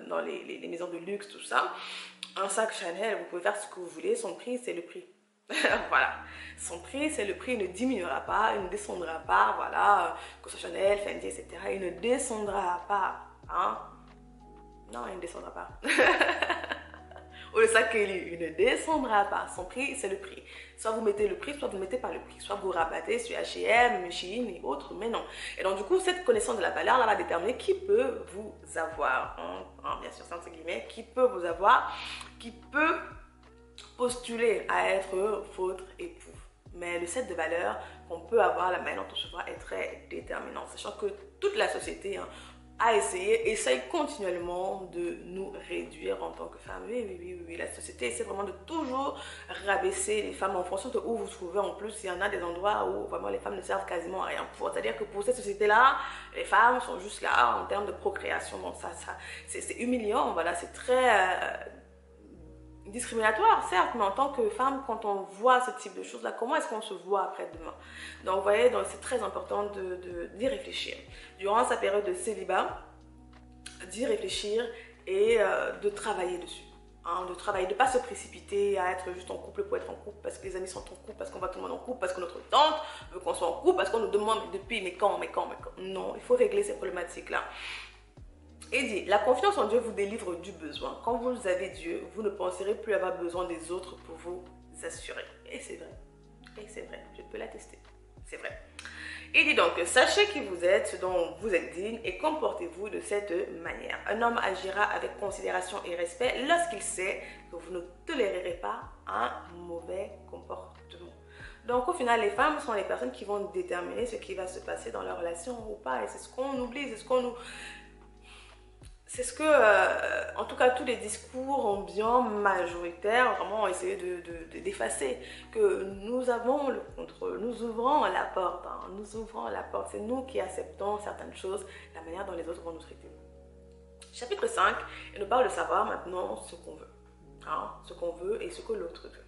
dans les maisons de luxe, tout ça, un sac Chanel, vous pouvez faire ce que vous voulez, son prix, c'est le prix. Voilà, son prix, c'est le prix, il ne diminuera pas, il ne descendra pas, voilà, que ce soit Chanel, Fendi, etc. Il ne descendra pas, hein. Non, il ne descendra pas. Ou le sac Kelly, il ne descendra pas. Son prix, c'est le prix. Soit vous mettez le prix, soit vous ne mettez pas le prix. Soit vous rabattez sur H&M, Shein et autres, mais non. Et donc, du coup, cette connaissance de la valeur, là, va déterminer qui peut vous avoir. Hein, bien sûr, c'est entre guillemets, qui peut vous avoir, qui peut postuler à être votre époux. Mais le set de valeurs qu'on peut avoir, la manière dont on se voit, est très déterminant. Sachant que toute la société essaye continuellement de nous réduire en tant que femmes. Oui. La société essaie vraiment de toujours rabaisser les femmes en fonction de où vous vous trouvez. En plus, il y en a des endroits où vraiment les femmes ne servent quasiment à rien. C'est-à-dire que pour cette société-là, les femmes sont juste là en termes de procréation. Donc ça c'est humiliant. Voilà, c'est très discriminatoire, certes, mais en tant que femme, quand on voit ce type de choses-là, comment est-ce qu'on se voit après-demain? Donc, vous voyez, c'est très important d'y réfléchir. Durant sa période de célibat, d'y réfléchir et de travailler dessus. Hein, de travailler, de ne pas se précipiter à être juste en couple pour être en couple, parce que les amis sont en couple, parce qu'on va tout le monde en couple, parce que notre tante veut qu'on soit en couple, parce qu'on nous demande depuis, mais quand? Non, il faut régler ces problématiques-là. Et dit, la confiance en Dieu vous délivre du besoin. Quand vous avez Dieu, vous ne penserez plus avoir besoin des autres pour vous assurer. Et c'est vrai. Et c'est vrai. Je peux l'attester. C'est vrai. Il dit donc, sachez qui vous êtes, ce dont vous êtes digne et comportez-vous de cette manière. Un homme agira avec considération et respect lorsqu'il sait que vous ne tolérerez pas un mauvais comportement. Donc au final, les femmes sont les personnes qui vont déterminer ce qui va se passer dans leur relation ou pas. Et c'est ce qu'on oublie, c'est ce qu'on nous... C'est ce que, en tout cas, tous les discours ambiants majoritaires vraiment ont essayé d'effacer. Que nous avons le contrôle, nous ouvrons la porte, hein, nous ouvrons la porte. C'est nous qui acceptons certaines choses, la manière dont les autres vont nous traiter. Chapitre 5, il nous parle de savoir maintenant ce qu'on veut. Hein, ce qu'on veut et ce que l'autre veut.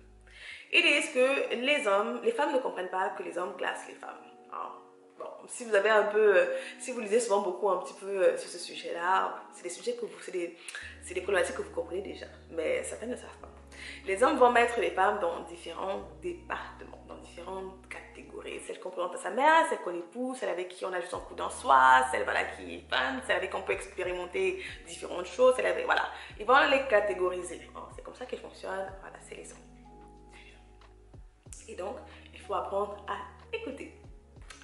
Ils disent que les femmes ne comprennent pas que les hommes classent les femmes. Hein. Bon, si vous avez un peu, si vous lisez souvent beaucoup un petit peu sur ce sujet-là, c'est des sujets que c'est des problématiques que vous comprenez déjà, mais certaines ne savent pas. Les hommes vont mettre les femmes dans différents départements, dans différentes catégories. Celle qu'on présente à sa mère, celle qu'on épouse, celle avec qui on a juste un coup d'un soir, celle voilà, qui est fan, celle avec qui on peut expérimenter différentes choses, celle avec, voilà. Ils vont les catégoriser. Hein. C'est comme ça qu'ils fonctionnent. Voilà, c'est les hommes. Et donc, il faut apprendre à écouter.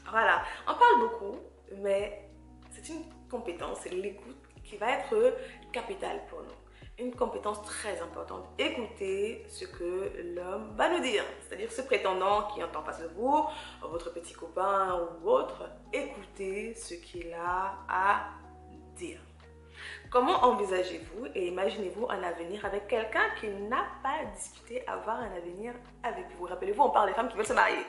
Voilà, on parle beaucoup, mais c'est une compétence, c'est l'écoute qui va être capitale pour nous. Une compétence très importante. Écoutez ce que l'homme va nous dire. C'est-à-dire ce prétendant qui est en face de vous, votre petit copain ou autre, écoutez ce qu'il a à dire. Comment envisagez-vous et imaginez-vous un avenir avec quelqu'un qui n'a pas discuté avoir un avenir avec vous? Rappelez-vous, on parle des femmes qui veulent se marier.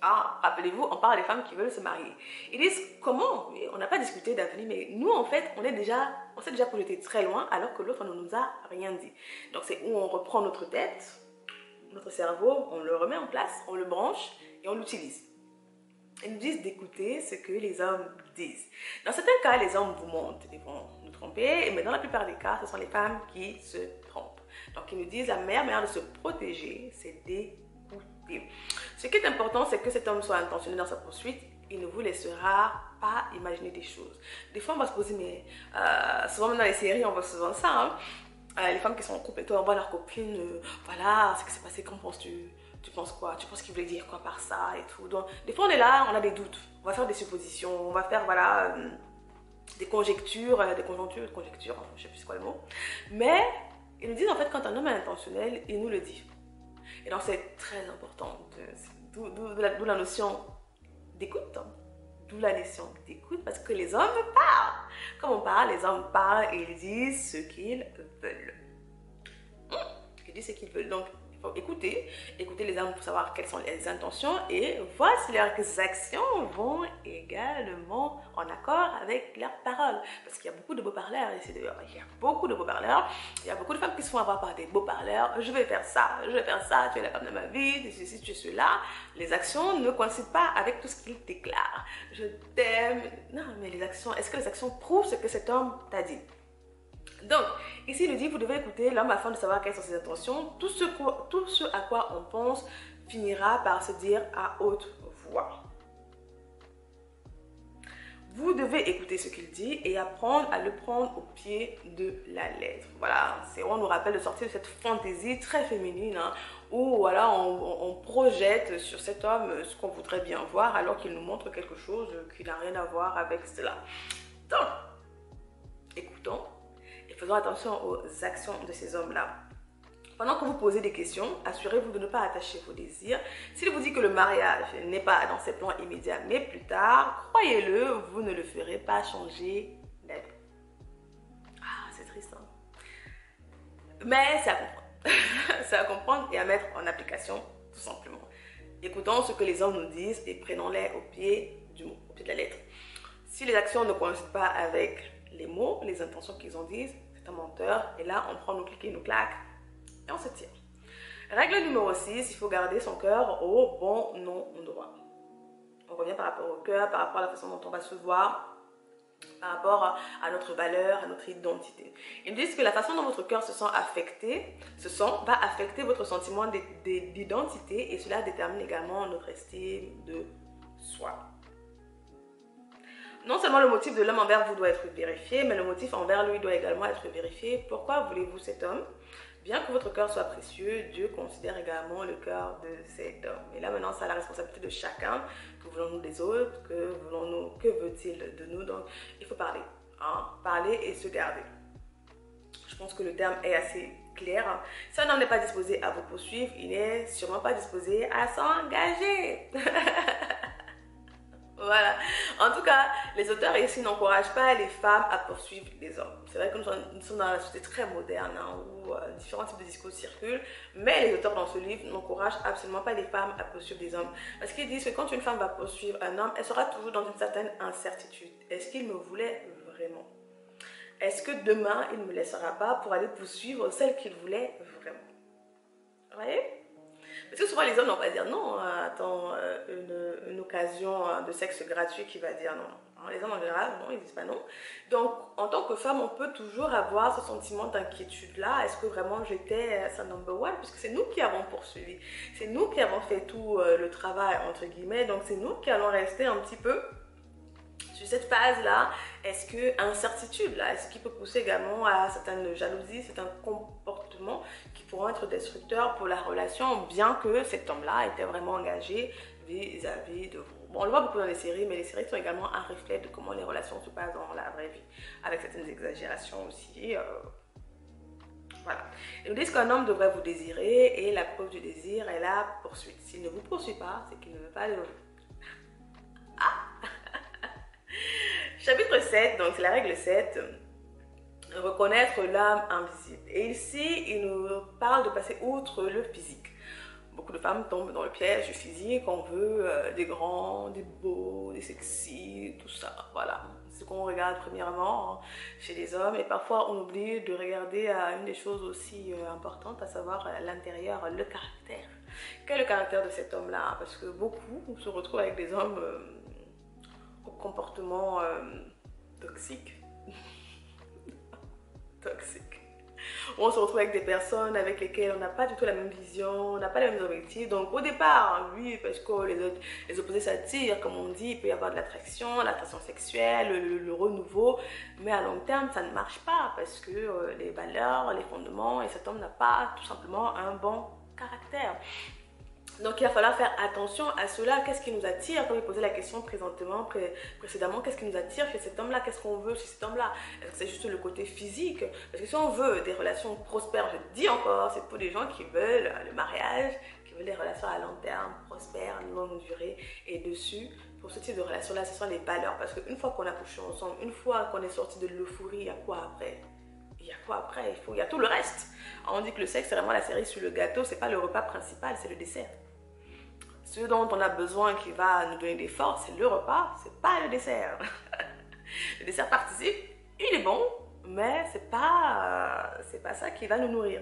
Ah, rappelez-vous, on parle des femmes qui veulent se marier. Ils disent comment? On n'a pas discuté d'avenir, mais nous en fait, on s'est déjà projeté très loin alors que l'autre ne nous a rien dit. Donc c'est où on reprend notre tête, notre cerveau, on le remet en place, on le branche et on l'utilise. Ils nous disent d'écouter ce que les hommes disent. Dans certains cas, les hommes vous mentent et vont nous tromper, mais dans la plupart des cas, ce sont les femmes qui se trompent. Donc ils nous disent la meilleure manière de se protéger, c'est d'écouter. Ce qui est important, c'est que cet homme soit intentionné dans sa poursuite. Il ne vous laissera pas imaginer des choses. Des fois, on va se poser, mais souvent dans les séries, on voit souvent ça. Hein. Les femmes qui sont en couple, on voit leur copine, voilà, ce qui s'est passé, qu'en penses-tu? Tu penses quoi? Tu penses qu'il voulait dire quoi par ça et tout. Donc, des fois, on est là, on a des doutes. On va faire des suppositions, on va faire, voilà, des conjectures, je sais plus quoi le mot. Mais, ils nous disent, en fait, quand un homme est intentionnel, il nous le dit. Et donc, c'est très important. D'où la notion d'écoute. Hein. D'où la notion d'écoute, parce que les hommes parlent. Comme on parle, les hommes parlent et ils disent ce qu'ils veulent. Ils disent ce qu'ils veulent. Donc, il faut écouter les hommes pour savoir quelles sont les intentions et voir si leurs actions vont également en accord avec leurs paroles. Parce qu'il y a beaucoup de beaux parleurs ici dehors. Il y a beaucoup de beaux parleurs. Il y a beaucoup de femmes qui se font avoir par des beaux parleurs. Je vais faire ça, tu es la femme de ma vie, tu es ceci, tu es cela. Les actions ne coïncident pas avec tout ce qu'ils déclarent. Je t'aime. Non, mais les actions, est-ce que les actions prouvent ce que cet homme t'a dit? Donc, ici il nous dit, vous devez écouter l'homme afin de savoir quelles sont ses intentions. Tout ce à quoi on pense finira par se dire à haute voix. Vous devez écouter ce qu'il dit et apprendre à le prendre au pied de la lettre. Voilà, c'est on nous rappelle de sortir de cette fantaisie très féminine hein, où voilà, on projette sur cet homme ce qu'on voudrait bien voir alors qu'il nous montre quelque chose qui n'a rien à voir avec cela. Donc, écoutons. Faisons attention aux actions de ces hommes-là. Pendant que vous posez des questions, assurez-vous de ne pas attacher vos désirs. S'il vous dit que le mariage n'est pas dans ses plans immédiats, mais plus tard, croyez-le, vous ne le ferez pas changer d'avis. Ah, c'est triste, hein? Mais c'est à comprendre. C'est à comprendre et à mettre en application, tout simplement. Écoutons ce que les hommes nous disent et prenons-les au pied du mot, au pied de la lettre. Si les actions ne coïncident pas avec les mots, les intentions qu'ils en disent, c'est un menteur. Et là, on prend nos clics et nos claques et on se tire. Règle numéro 6, il faut garder son cœur au bon endroit. On revient par rapport au cœur, par rapport à la façon dont on va se voir, par rapport à notre valeur, à notre identité. Ils me disent que la façon dont votre cœur se sent affecté, va affecter votre sentiment d'identité et cela détermine également notre estime de soi. Non seulement le motif de l'homme envers vous doit être vérifié, mais le motif envers lui doit également être vérifié. Pourquoi voulez-vous cet homme? Bien que votre cœur soit précieux, Dieu considère également le cœur de cet homme. Et là maintenant, c'est la responsabilité de chacun. Que voulons-nous des autres? Que veut-il de nous? Donc, il faut parler. Hein? Parler et se garder. Je pense que le terme est assez clair. Hein? Si un homme n'est pas disposé à vous poursuivre, il n'est sûrement pas disposé à s'engager. Voilà. En tout cas, les auteurs ici n'encouragent pas les femmes à poursuivre les hommes. C'est vrai que nous sommes dans la société très moderne hein, où différents types de discours circulent, mais les auteurs dans ce livre n'encouragent absolument pas les femmes à poursuivre des hommes. Parce qu'ils disent que quand une femme va poursuivre un homme, elle sera toujours dans une certaine incertitude. Est-ce qu'il me voulait vraiment? est-ce que demain, il ne me laissera pas pour aller poursuivre celle qu'il voulait vraiment? Vous voyez? Parce que souvent les hommes vont pas dire non, attends, une occasion de sexe gratuit qui va dire non. Les hommes en général, non, ils disent pas non. Donc, en tant que femme, on peut toujours avoir ce sentiment d'inquiétude-là. Est-ce que vraiment j'étais sa number one? Puisque c'est nous qui avons poursuivi. C'est nous qui avons fait tout le travail, entre guillemets. Donc, c'est nous qui allons rester un petit peu sur cette phase-là. Est-ce que incertitude, là, est-ce qu'il peut pousser également à certaines jalousies, certains comportements qui pourront être destructeurs pour la relation, bien que cet homme-là était vraiment engagé vis-à-vis de vous. Bon, on le voit beaucoup dans les séries, mais les séries sont également un reflet de comment les relations se passent dans la vraie vie, avec certaines exagérations aussi. Voilà. Ils nous disent qu'un homme devrait vous désirer et la preuve du désir est la poursuite. S'il ne vous poursuit pas, c'est qu'il ne veut pas de vous. Ah! Chapitre 7, donc c'est la règle 7. Reconnaître l'âme invisible. Et ici, il nous parle de passer outre le physique. Beaucoup de femmes tombent dans le piège du physique, on veut des grands, des beaux, des sexy, tout ça, voilà. C'est ce qu'on regarde premièrement chez les hommes et parfois on oublie de regarder une des choses aussi importantes, à savoir l'intérieur, le caractère. Quel est le caractère de cet homme-là? Parce que beaucoup se retrouvent avec des hommes au comportement toxique. Toxique. On se retrouve avec des personnes avec lesquelles on n'a pas du tout la même vision, on n'a pas les mêmes objectifs. Donc au départ, oui, parce que les opposés s'attirent, comme on dit, il peut y avoir de l'attraction sexuelle, le renouveau. Mais à long terme, ça ne marche pas parce que les valeurs, les fondements, et cet homme n'a pas tout simplement un bon caractère. Donc il va falloir faire attention à cela. Qu'est-ce qui nous attire? Comme il posait la question précédemment, qu'est-ce qui nous attire chez cet homme-là? Qu'est-ce qu'on veut chez cet homme-là? Est-ce que c'est juste le côté physique? Parce que si on veut des relations prospères, je dis encore, c'est pour des gens qui veulent le mariage, qui veulent des relations à long terme, prospères, longue durée. Et dessus, pour ce type de relation-là, ce sont les valeurs. Parce qu'une fois qu'on a couché ensemble, une fois qu'on est sorti de l'euphorie, il y a quoi après? Il y a quoi après? Il y a tout le reste. On dit que le sexe, c'est vraiment la cerise sur le gâteau, c'est pas le repas principal, c'est le dessert. Ce dont on a besoin qui va nous donner des forces, c'est le repas, c'est pas le dessert. Le dessert participe, il est bon, mais c'est pas ça qui va nous nourrir.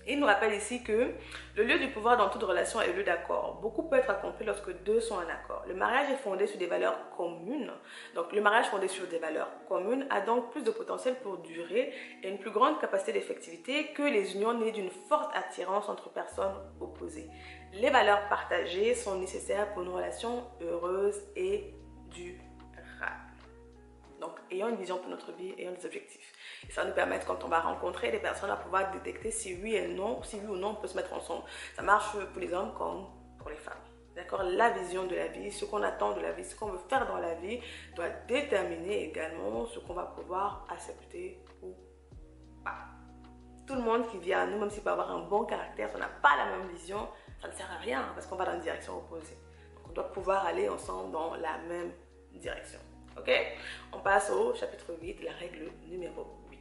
Il nous rappelle ici que le lieu du pouvoir dans toute relation est le lieu d'accord. Beaucoup peut être accompli lorsque deux sont en accord. Le mariage est fondé sur des valeurs communes. Donc le mariage fondé sur des valeurs communes a donc plus de potentiel pour durer et une plus grande capacité d'effectivité que les unions nées d'une forte attirance entre personnes opposées. Les valeurs partagées sont nécessaires pour une relation heureuse et durable. Donc, ayons une vision pour notre vie, ayons des objectifs. Et ça va nous permettre, quand on va rencontrer des personnes, à pouvoir détecter si oui ou non on peut se mettre ensemble. Ça marche pour les hommes comme pour les femmes. D'accord? La vision de la vie, ce qu'on attend de la vie, ce qu'on veut faire dans la vie, doit déterminer également ce qu'on va pouvoir accepter ou pas. Tout le monde qui vient à nous, même s'il peut avoir un bon caractère, si on n'a pas la même vision, ça ne sert à rien parce qu'on va dans une direction opposée. Donc, on doit pouvoir aller ensemble dans la même direction. Ok? On passe au chapitre 8, la règle numéro 8.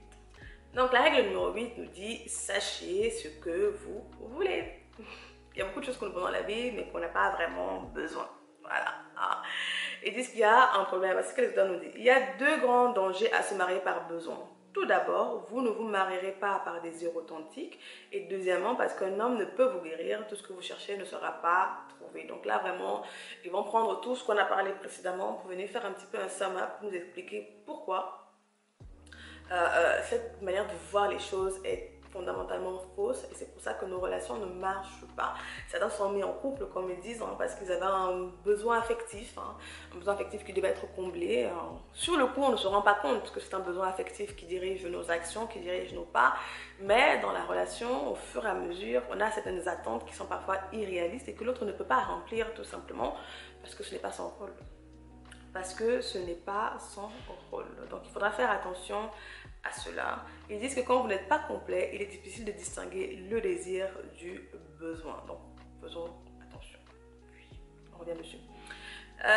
Donc la règle numéro 8 nous dit, sachez ce que vous voulez. Il y a beaucoup de choses qu'on nous veut dans la vie, mais qu'on n'a pas vraiment besoin. Voilà. Ils disent qu'il y a un problème. C'est ce que les auteurs nous disent. Il y a deux grands dangers à se marier par besoin. Tout d'abord, vous ne vous marierez pas par désir authentique. Et deuxièmement, parce qu'un homme ne peut vous guérir, tout ce que vous cherchez ne sera pas trouvé. Donc là, vraiment, ils vont prendre tout ce qu'on a parlé précédemment pour venir faire un petit peu un sum-up, pour nous expliquer pourquoi cette manière de voir les choses est fondamentalement fausse et c'est pour ça que nos relations ne marchent pas. Certains sont mis en couple, comme ils disent, parce qu'ils avaient un besoin affectif, un besoin affectif qui devait être comblé. Sur le coup, on ne se rend pas compte que c'est un besoin affectif qui dirige nos actions, qui dirige nos pas, mais dans la relation, au fur et à mesure, on a certaines attentes qui sont parfois irréalistes et que l'autre ne peut pas remplir tout simplement parce que ce n'est pas son rôle. Parce que ce n'est pas son rôle. Donc il faudra faire attention à cela. Ils disent que quand vous n'êtes pas complet, il est difficile de distinguer le désir du besoin. Donc faisons attention. Puis, on revient dessus.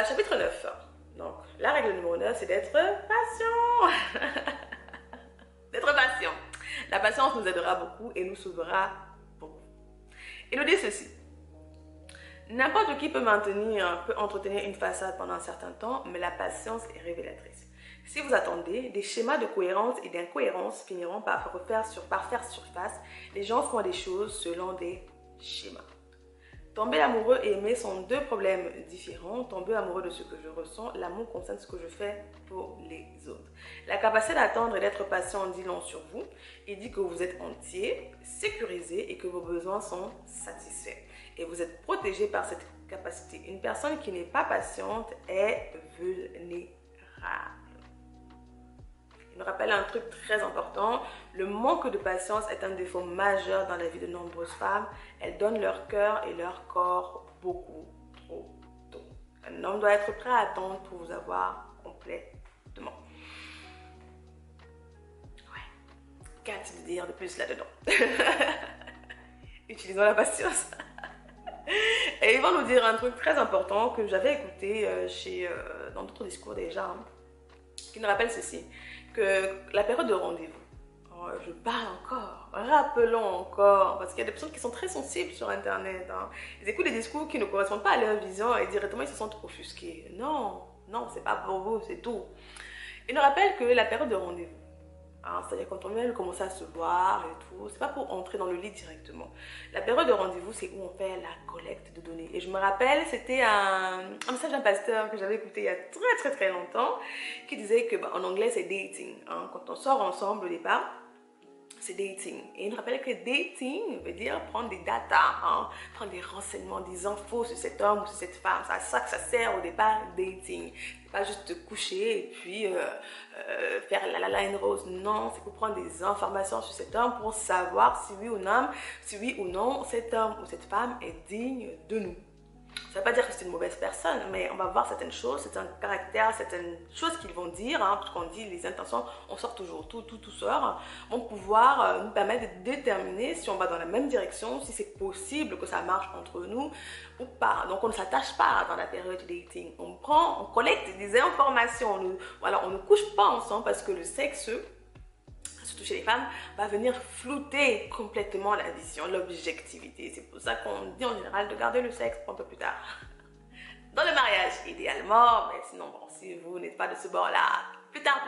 Chapitre 9. Donc la règle numéro 9, c'est d'être patient. D'être patient. La patience nous aidera beaucoup et nous sauvera beaucoup. Il nous dit ceci. N'importe qui peut entretenir une façade pendant un certain temps, mais la patience est révélatrice. Si vous attendez, des schémas de cohérence et d'incohérence finiront par faire surface. Les gens font des choses selon des schémas. Tomber amoureux et aimer sont deux problèmes différents. Tomber amoureux de ce que je ressens, l'amour concerne ce que je fais pour les autres. La capacité d'attendre et d'être patient dit long sur vous. Il dit que vous êtes entier, sécurisé et que vos besoins sont satisfaits. Et vous êtes protégé par cette capacité. Une personne qui n'est pas patiente est vulnérable. Il me rappelle un truc très important. Le manque de patience est un défaut majeur dans la vie de nombreuses femmes. Elles donnent leur cœur et leur corps beaucoup trop tôt. Un homme doit être prêt à attendre pour vous avoir complètement. Ouais. Qu'as-tu de dire de plus là-dedans? Utilisons la patience. Et ils vont nous dire un truc très important que j'avais écouté dans d'autres discours déjà, hein, qui nous rappelle ceci, que la période de rendez-vous, je parle encore, rappelons encore, parce qu'il y a des personnes qui sont très sensibles sur Internet, hein. Ils écoutent des discours qui ne correspondent pas à leur vision et directement ils se sentent offusqués. Non, non, c'est pas pour vous, c'est tout. Il nous rappelle que la période de rendez-vous, hein, c'est-à-dire quand on vient de commencer à se voir et tout, c'est pas pour entrer dans le lit directement. La période de rendez-vous, c'est où on fait la collecte de données. Et je me rappelle, c'était un message d'un pasteur que j'avais écouté il y a très longtemps, qui disait que en anglais c'est dating, hein. Quand on sort ensemble au départ, c'est dating. Et il me rappelle que dating veut dire prendre des datas, hein, prendre des renseignements, des infos sur cet homme ou sur cette femme. C'est à ça que ça sert au départ, dating. C'est pas juste te coucher et puis faire la line rose. Non, c'est pour prendre des informations sur cet homme pour savoir si oui ou non cet homme ou cette femme est digne de nous. Ça ne veut pas dire que c'est une mauvaise personne, mais on va voir certaines choses, certains caractères, certaines choses qu'ils vont dire, hein, parce qu'on dit les intentions, on sort toujours, tout sort, vont pouvoir nous permettre de déterminer si on va dans la même direction, si c'est possible que ça marche entre nous ou pas. Donc on ne s'attache pas dans la période dating, on collecte des informations, on ne couche pas ensemble parce que le sexe, surtout chez les femmes, va venir flouter complètement la vision, l'objectivité. C'est pour ça qu'on dit en général de garder le sexe pour un peu plus tard. Dans le mariage, idéalement, mais sinon, bon, si vous n'êtes pas de ce bord-là, plus tard,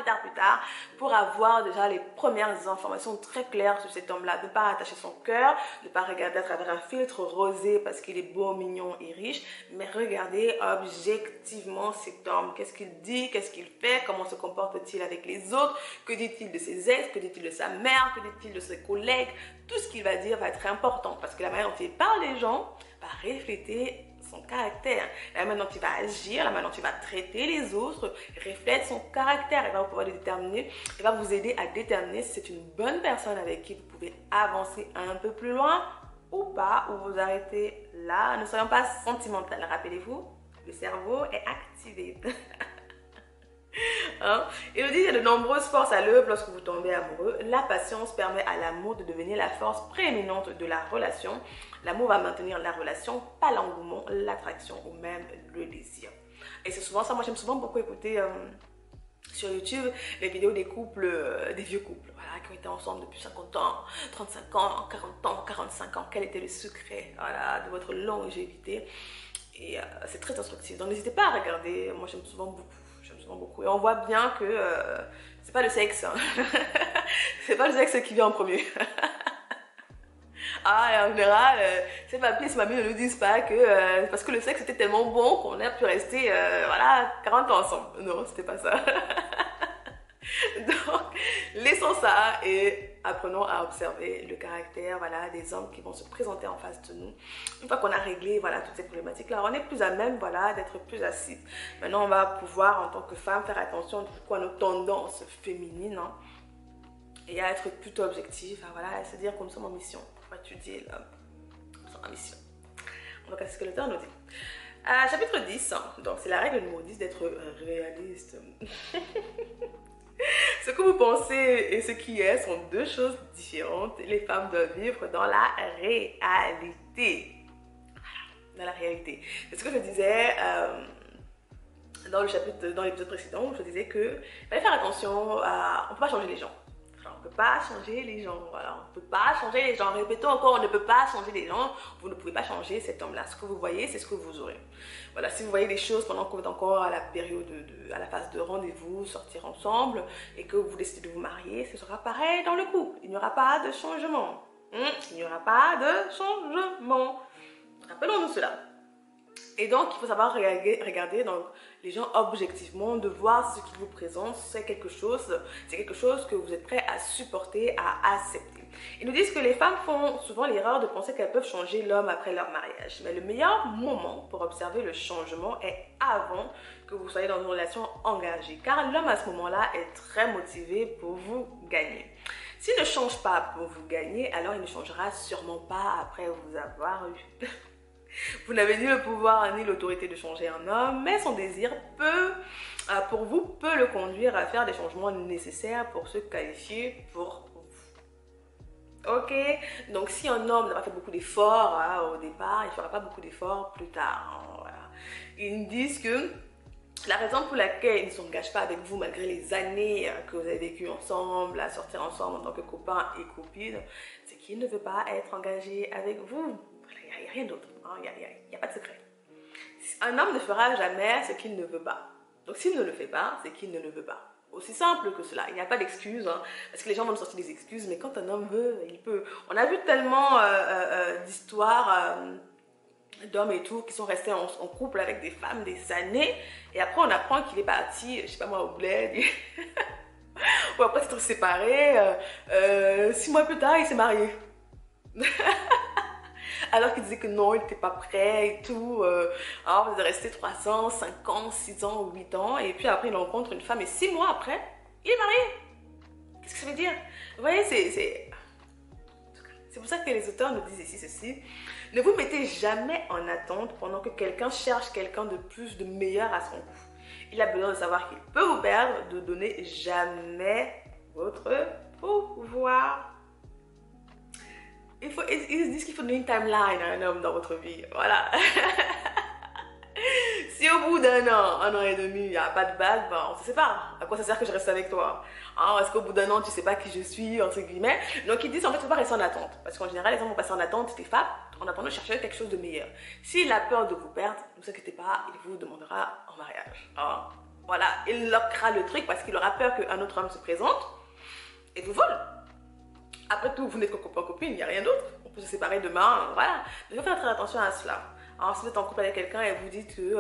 pour avoir déjà les premières informations très claires sur cet homme-là, de ne pas attacher son cœur, de ne pas regarder à travers un filtre rosé parce qu'il est beau, mignon et riche, mais regarder objectivement cet homme. Qu'est-ce qu'il dit, qu'est-ce qu'il fait, comment se comporte-t-il avec les autres, que dit-il de ses ex, que dit-il de sa mère, que dit-il de ses collègues. Tout ce qu'il va dire va être important parce que la manière dont il parle des gens va refléter son caractère. La manière dont il va agir, la manière dont il va traiter les autres reflète son caractère. Il va pouvoir le déterminer, il va vous aider à déterminer si c'est une bonne personne avec qui vous pouvez avancer un peu plus loin ou pas, ou vous arrêtez là. Ne soyons pas sentimentales, rappelez-vous, le cerveau est activé. Hein? Il nous dit qu'il y a de nombreuses forces à l'œuvre lorsque vous tombez amoureux. La patience permet à l'amour de devenir la force prééminente de la relation. L'amour va maintenir la relation, pas l'engouement, l'attraction ou même le désir. Et c'est souvent ça, moi j'aime souvent beaucoup écouter sur YouTube les vidéos des couples, des vieux couples, voilà, qui ont été ensemble depuis 50 ans, 35 ans, 40 ans, 45 ans. Quel était le secret, voilà, de votre longévité? Et c'est très instructif. Donc n'hésitez pas à regarder, moi j'aime souvent beaucoup. Et on voit bien que c'est pas le sexe, hein. C'est pas le sexe qui vient en premier. Ah, et en général, ces papiers, ces mamies ne nous disent pas que parce que le sexe était tellement bon qu'on a pu rester voilà, 40 ans ensemble. Non, c'était pas ça. Donc, laissons ça et apprenons à observer le caractère, voilà, des hommes qui vont se présenter en face de nous. Une fois qu'on a réglé, voilà, toutes ces problématiques-là, on est plus à même, voilà, d'être plus acide. Maintenant, on va pouvoir, en tant que femme, faire attention du coup, à nos tendances féminines, hein, et à être plutôt objectif, voilà, à se dire que nous sommes en mission pour étudier l'homme. Nous sommes en mission. Donc, c'est ce que l'auteur nous dit. Chapitre 10, donc c'est la règle numéro 10 d'être réaliste. Ce que vous pensez et ce qui est sont deux choses différentes. Les femmes doivent vivre dans la réalité. Voilà, dans la réalité. C'est ce que je disais dans l'épisode précédent, où je disais que fallait faire attention à... On ne peut pas changer les gens. Alors, ne peut pas changer les gens. Voilà, on ne peut pas changer les gens. Répétons encore, on ne peut pas changer les gens. Vous ne pouvez pas changer cet homme-là. Ce que vous voyez, c'est ce que vous aurez. Voilà, si vous voyez des choses pendant que vous êtes encore à la période, à la phase de rendez-vous, sortir ensemble, et que vous décidez de vous marier, ce sera pareil dans le couple. Il n'y aura pas de changement. Il n'y aura pas de changement. Rappelons-nous cela. Et donc, il faut savoir regarder donc, les gens objectivement, de voir si ce qu'ils vous présentent, c'est quelque chose que vous êtes prêt à supporter, à accepter. Ils nous disent que les femmes font souvent l'erreur de penser qu'elles peuvent changer l'homme après leur mariage. Mais le meilleur moment pour observer le changement est avant que vous soyez dans une relation engagée. Car l'homme à ce moment-là est très motivé pour vous gagner. S'il ne change pas pour vous gagner, alors il ne changera sûrement pas après vous avoir eu. Vous n'avez ni le pouvoir ni l'autorité de changer un homme, mais son désir pour vous peut le conduire à faire des changements nécessaires pour se qualifier pour vous. Ok? Donc si un homme n'a pas fait beaucoup d'efforts au départ, il ne fera pas beaucoup d'efforts plus tard. Voilà. Ils disent que la raison pour laquelle il ne s'engage pas avec vous malgré les années que vous avez vécues ensemble, à sortir ensemble en tant que copain et copine, c'est qu'il ne veut pas être engagé avec vous. Il n'y a rien d'autre, il n'y a pas de secret. Un homme ne fera jamais ce qu'il ne veut pas. Donc s'il ne le fait pas, c'est qu'il ne le veut pas. Aussi simple que cela, il n'y a pas d'excuses, parce que les gens vont nous sortir des excuses, mais quand un homme veut, il peut. On a vu tellement d'histoires d'hommes et tout qui sont restés en couple avec des femmes des années, et après on apprend qu'il est parti, je sais pas moi, au bled, ou après s'être séparé, 6 mois plus tard il s'est marié. Alors qu'il disait que non, il n'était pas prêt et tout. Alors, il est resté 3 ans, 5 ans, 6 ans, 8 ans. Et puis après, il rencontre une femme et 6 mois après, il est marié. Qu'est-ce que ça veut dire? Vous voyez, c'est pour ça que les auteurs nous disent ici ceci. Ne vous mettez jamais en attente pendant que quelqu'un cherche quelqu'un de plus, de meilleur à son goût. Il a besoin de savoir qu'il peut vous perdre, de donner jamais votre pouvoir. Ils disent qu'il faut donner une timeline à un homme dans votre vie. Voilà. Si au bout d'un an et demi, il n'y a pas de bague, ben, on se sépare. À quoi ça sert que je reste avec toi? Est-ce qu'au bout d'un an, tu ne sais pas qui je suis, entre guillemets? Donc ils disent en fait, il ne faut pas rester en attente. Parce qu'en général, les hommes vont passer en attente, des femmes, en attendant de chercher quelque chose de meilleur. S'il a peur de vous perdre, ne vous inquiétez pas, il vous demandera en mariage. Voilà, il lockera le truc parce qu'il aura peur qu'un autre homme se présente et vous vole. Après tout, vous n'êtes que copain-copine, il n'y a rien d'autre. On peut se séparer demain, voilà. Mais il faut faire très attention à cela. Alors, si vous êtes en couple avec quelqu'un et vous dites que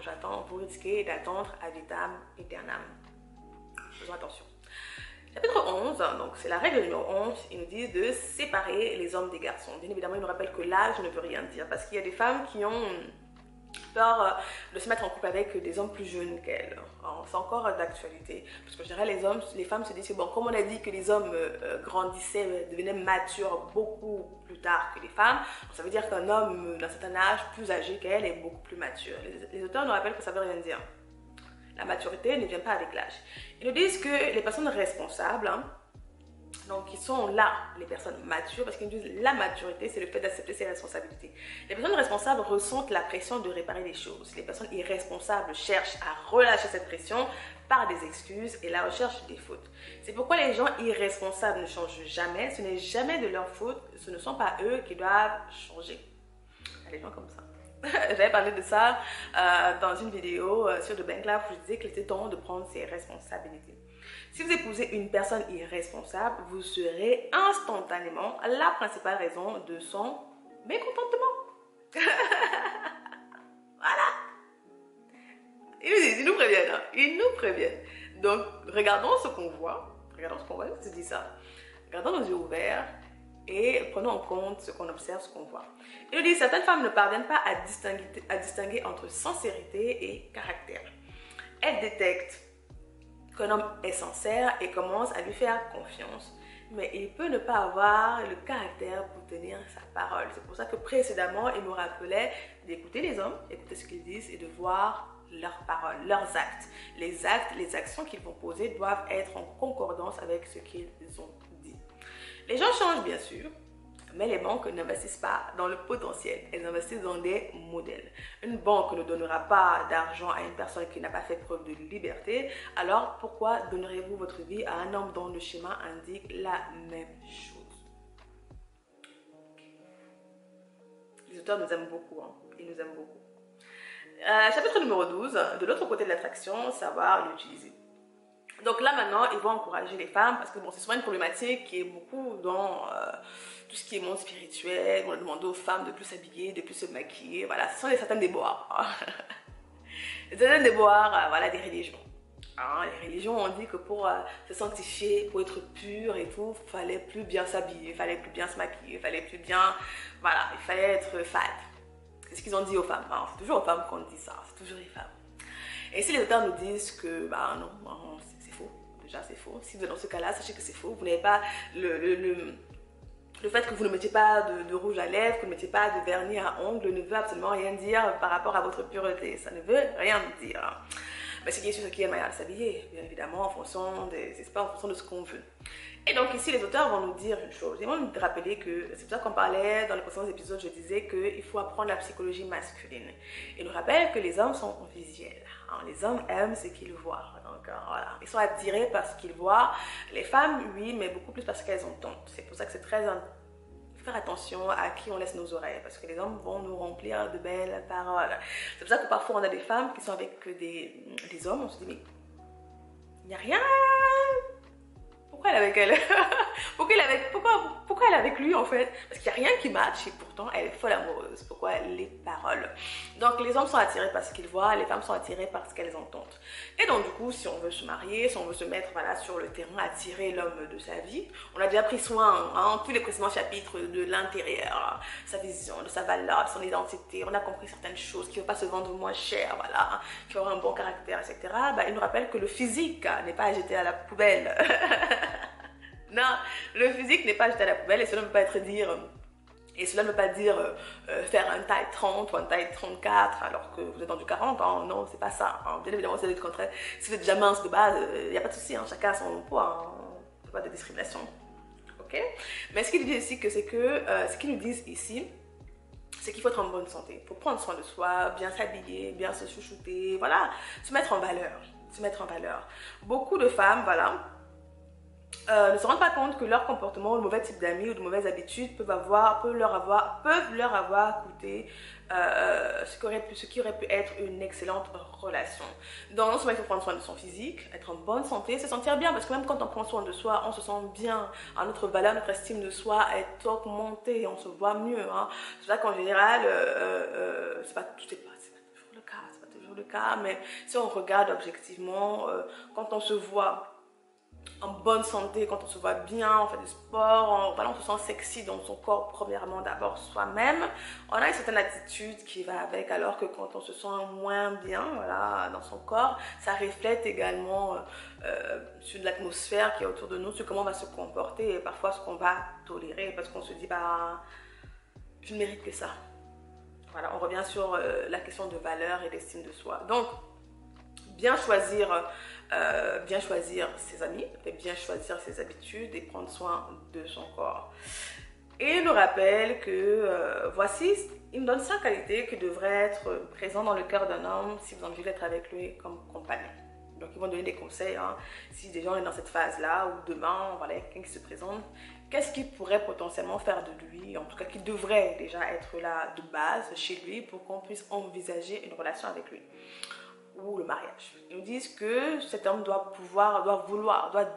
j'attends, vous risquez d'attendre ad vitam aeternam. Faisons attention. Chapitre 11, donc c'est la règle numéro 11, ils nous disent de séparer les hommes des garçons. Bien évidemment, ils nous rappellent que l'âge ne veut rien dire parce qu'il y a des femmes qui ont peur de se mettre en couple avec des hommes plus jeunes qu'elles. C'est encore d'actualité parce que je dirais les femmes se disent que bon, comme on a dit que les hommes grandissaient, devenaient matures beaucoup plus tard que les femmes, ça veut dire qu'un homme d'un certain âge plus âgé qu'elle est beaucoup plus mature. Les auteurs nous rappellent que ça veut rien dire. La maturité ne vient pas avec l'âge. Ils nous disent que les personnes responsables, donc ils sont là, les personnes matures, parce qu'ils nous disent la maturité, c'est le fait d'accepter ses responsabilités. Les personnes responsables ressentent la pression de réparer les choses. Les personnes irresponsables cherchent à relâcher cette pression par des excuses et la recherche des fautes. C'est pourquoi les gens irresponsables ne changent jamais. Ce n'est jamais de leur faute. Ce ne sont pas eux qui doivent changer. Il y a des gens comme ça. J'avais parlé de ça dans une vidéo sur The Bank Life où je disais qu'il était temps de prendre ses responsabilités. Si vous épousez une personne irresponsable, vous serez instantanément la principale raison de son mécontentement. Voilà. Ils nous préviennent. Ils nous préviennent. Donc, regardons ce qu'on voit. Je dis ça. Regardons nos yeux ouverts et prenons en compte ce qu'on observe, ce qu'on voit. Il nous dit, certaines femmes ne parviennent pas à distinguer entre sincérité et caractère. Elles détectent qu'un homme est sincère et commence à lui faire confiance, mais il peut ne pas avoir le caractère pour tenir sa parole. C'est pour ça que précédemment, il nous rappelait d'écouter les hommes, écouter ce qu'ils disent et de voir leurs paroles, leurs actes. Les actes, les actions qu'ils vont poser doivent être en concordance avec ce qu'ils ont dit. Les gens changent bien sûr, Mais les banques n'investissent pas dans le potentiel, elles investissent dans des modèles. Une banque ne donnera pas d'argent à une personne qui n'a pas fait preuve de liberté, alors pourquoi donnerez-vous votre vie à un homme dont le schéma indique la même chose? Les auteurs nous aiment beaucoup, hein. Ils nous aiment beaucoup. Chapitre numéro 12, de l'autre côté de l'attraction, savoir l'utiliser. Donc là maintenant, ils vont encourager les femmes parce que bon, c'est souvent une problématique qui est beaucoup dans tout ce qui est monde spirituel. On a demandé aux femmes de plus s'habiller, de plus se maquiller. Voilà, ce sont certains déboires. Certains déboires, voilà, des religions. Hein, les religions ont dit que pour se sanctifier, pour être pur et tout, il fallait plus bien s'habiller, il fallait plus bien se maquiller, il fallait plus bien, voilà, il fallait être fade. C'est ce qu'ils ont dit aux femmes. Hein, c'est toujours aux femmes qu'on dit ça, c'est toujours les femmes. Et si les auteurs nous disent que, bah non, c'est faux, déjà c'est faux. Si vous êtes dans ce cas-là, sachez que c'est faux. Vous n'avez pas le fait que vous ne mettiez pas de rouge à lèvres, que vous ne mettiez pas de vernis à ongles ne veut absolument rien dire par rapport à votre pureté. Ça ne veut rien dire. Mais ce qui est sûr, c'est qu'il y a manière de s'habiller, bien évidemment, en fonction des espaces, en fonction de ce qu'on veut. Et donc ici, les auteurs vont nous dire une chose. Ils vont nous rappeler que, c'est pour ça qu'on parlait dans les précédents épisodes, je disais qu'il faut apprendre la psychologie masculine. Ils nous rappellent que les hommes sont visuels. Hein, les hommes aiment ce qu'ils voient. Donc voilà, ils sont attirés par ce qu'ils voient. Les femmes, oui, mais beaucoup plus parce qu'elles entendent. C'est pour ça que c'est très important. Faire attention à qui on laisse nos oreilles parce que les hommes vont nous remplir de belles paroles. C'est pour ça que parfois on a des femmes qui sont avec des hommes, on se dit mais il n'y a rien. Pourquoi elle est avec elle? Pourquoi elle est avec lui en fait? Parce qu'il n'y a rien qui match et pourtant elle est folle amoureuse. Pourquoi les paroles? Donc les hommes sont attirés par ce qu'ils voient, les femmes sont attirées par ce qu'elles entendent. Et donc du coup, si on veut se marier, si on veut se mettre voilà, sur le terrain, attirer l'homme de sa vie, on a déjà pris soin, hein, tous les précédents chapitres de l'intérieur, sa vision, de sa valeur, de son identité, on a compris certaines choses, qu'il ne veut pas se vendre moins cher, voilà, qu'il aura un bon caractère, etc. Bah, il nous rappelle que le physique n'est pas à jeter à la poubelle. Non, le physique n'est pas jeté à la poubelle et cela ne veut pas être dire... Et cela ne veut pas dire faire un taille 30 ou un taille 34 alors que vous êtes dans du 40. Hein, non, c'est pas ça. Hein. Bien évidemment, c'est le contraire. Si vous êtes déjà mince de base, il n'y a pas de souci. Hein, chacun a son poids. Il n'y a pas de discrimination. Ok? Mais ce qu'ils disent ici, ce qu'ils nous disent ici, c'est qu'il faut être en bonne santé. Il faut prendre soin de soi, bien s'habiller, bien se chouchouter. Voilà, se mettre en valeur. Se mettre en valeur. Beaucoup de femmes, voilà... ne se rendent pas compte que leur comportement, le mauvais type d'amis ou de mauvaises habitudes peuvent leur avoir coûté ce qui aurait pu être une excellente relation. Donc non seulement il faut prendre soin de son physique, être en bonne santé, se sentir bien, parce que même quand on prend soin de soi, on se sent bien, hein, notre valeur, notre estime de soi est augmentée, on se voit mieux. Hein. C'est pour ça qu'en général, c'est pas toujours le cas, mais si on regarde objectivement, quand on se voit en bonne santé, quand on se voit bien, on fait du sport, on se sent sexy dans son corps, premièrement d'abord soi-même, on a une certaine attitude qui va avec, alors que quand on se sent moins bien voilà, dans son corps, ça reflète également sur l'atmosphère qui est autour de nous, sur comment on va se comporter et parfois ce qu'on va tolérer, parce qu'on se dit, bah, je ne mérite que ça. Voilà, on revient sur la question de valeur et d'estime de soi. Donc, bien choisir ses amis, et bien choisir ses habitudes et prendre soin de son corps. Et il nous rappelle que il nous donne 5 qualités qui devraient être présentes dans le cœur d'un homme si vous envie d'être avec lui comme compagnon. Donc ils vont donner des conseils, hein, si déjà on est dans cette phase-là ou demain, voilà, quelqu'un qui se présente, qu'est-ce qui pourrait potentiellement faire de lui, en tout cas qui devrait déjà être là de base chez lui pour qu'on puisse envisager une relation avec lui. Ou le mariage. Ils nous disent que cet homme doit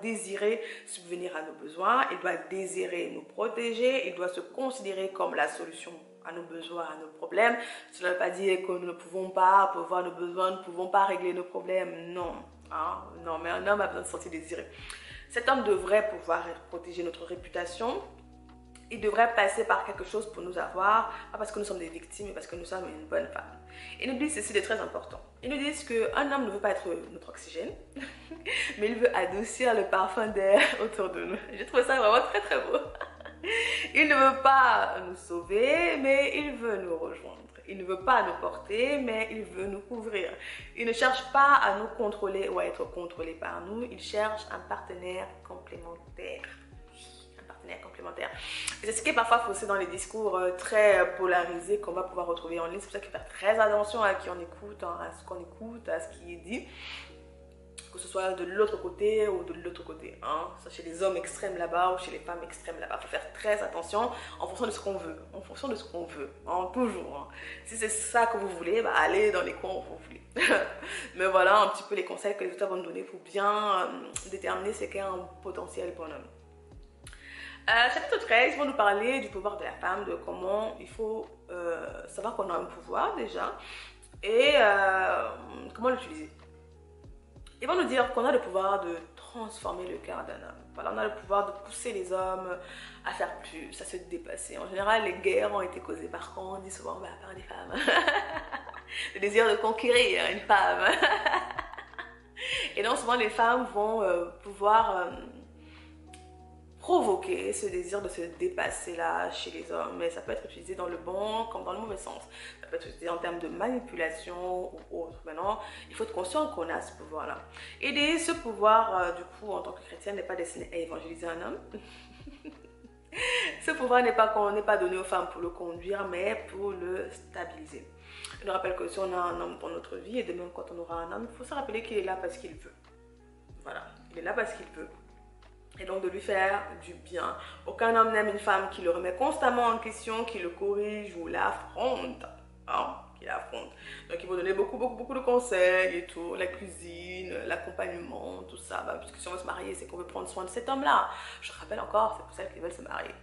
désirer subvenir à nos besoins, il doit désirer nous protéger, il doit se considérer comme la solution à nos besoins, à nos problèmes. Cela ne veut pas dire que nous ne pouvons pas pourvoir nos besoins, nous ne pouvons pas régler nos problèmes, non. Hein? Non, mais un homme a besoin de se sentir désiré. Cet homme devrait pouvoir protéger notre réputation. Il devrait passer par quelque chose pour nous avoir, pas parce que nous sommes des victimes, mais parce que nous sommes une bonne femme. Ils nous disent ceci de très important. Ils nous disent qu'un homme ne veut pas être notre oxygène, mais il veut adoucir le parfum d'air autour de nous. Je trouve ça vraiment très très beau. Il ne veut pas nous sauver, mais il veut nous rejoindre. Il ne veut pas nous porter, mais il veut nous couvrir. Il ne cherche pas à nous contrôler ou à être contrôlé par nous. Il cherche un partenaire complémentaire. partenaire complémentaire. Et c'est ce qui est parfois faussé dans les discours très polarisés qu'on va pouvoir retrouver en ligne. C'est pour ça qu'il faut faire très attention à qui on écoute, hein, à ce qu'on écoute, à ce qui est dit. Que ce soit de l'autre côté ou de l'autre côté, hein. Ça, chez les hommes extrêmes là-bas ou chez les femmes extrêmes là-bas. Il faut faire très attention en fonction de ce qu'on veut, hein, toujours. Hein. Si c'est ça que vous voulez, bah, allez dans les coins où vous voulez. Mais voilà un petit peu les conseils que les auteurs vont nous donner pour bien déterminer ce qu'est un potentiel bonhomme. Chapitre 13, ils vont nous parler du pouvoir de la femme, de comment il faut savoir qu'on a un pouvoir déjà et comment l'utiliser. Ils vont nous dire qu'on a le pouvoir de transformer le cœur d'un homme. Voilà, on a le pouvoir de pousser les hommes à faire plus, à se dépasser. En général, les guerres ont été causées par quoi? On dit souvent par des femmes. Le désir de conquérir une femme. Et donc souvent les femmes vont pouvoir provoquer ce désir de se dépasser là chez les hommes, mais ça peut être utilisé dans le bon comme dans le mauvais sens. Ça peut être utilisé en termes de manipulation ou autre. Maintenant, il faut être conscient qu'on a ce pouvoir-là. Et ce pouvoir, du coup, en tant que chrétienne, n'est pas destiné à évangéliser un homme. Ce pouvoir n'est pas donné aux femmes pour le conduire, mais pour le stabiliser. Je nous rappelle que si on a un homme dans notre vie, et de même quand on aura un homme, il faut se rappeler qu'il est là parce qu'il veut. Voilà, il est là parce qu'il veut. Et donc de lui faire du bien. Aucun homme n'aime une femme qui le remet constamment en question, qui le corrige ou l'affronte. Hein, qui l'affronte. Donc il faut donner beaucoup de conseils et tout. La cuisine, l'accompagnement, tout ça. Bah, puisque si on veut se marier, c'est qu'on veut prendre soin de cet homme-là. Je rappelle encore, c'est pour celles qui veulent se marier.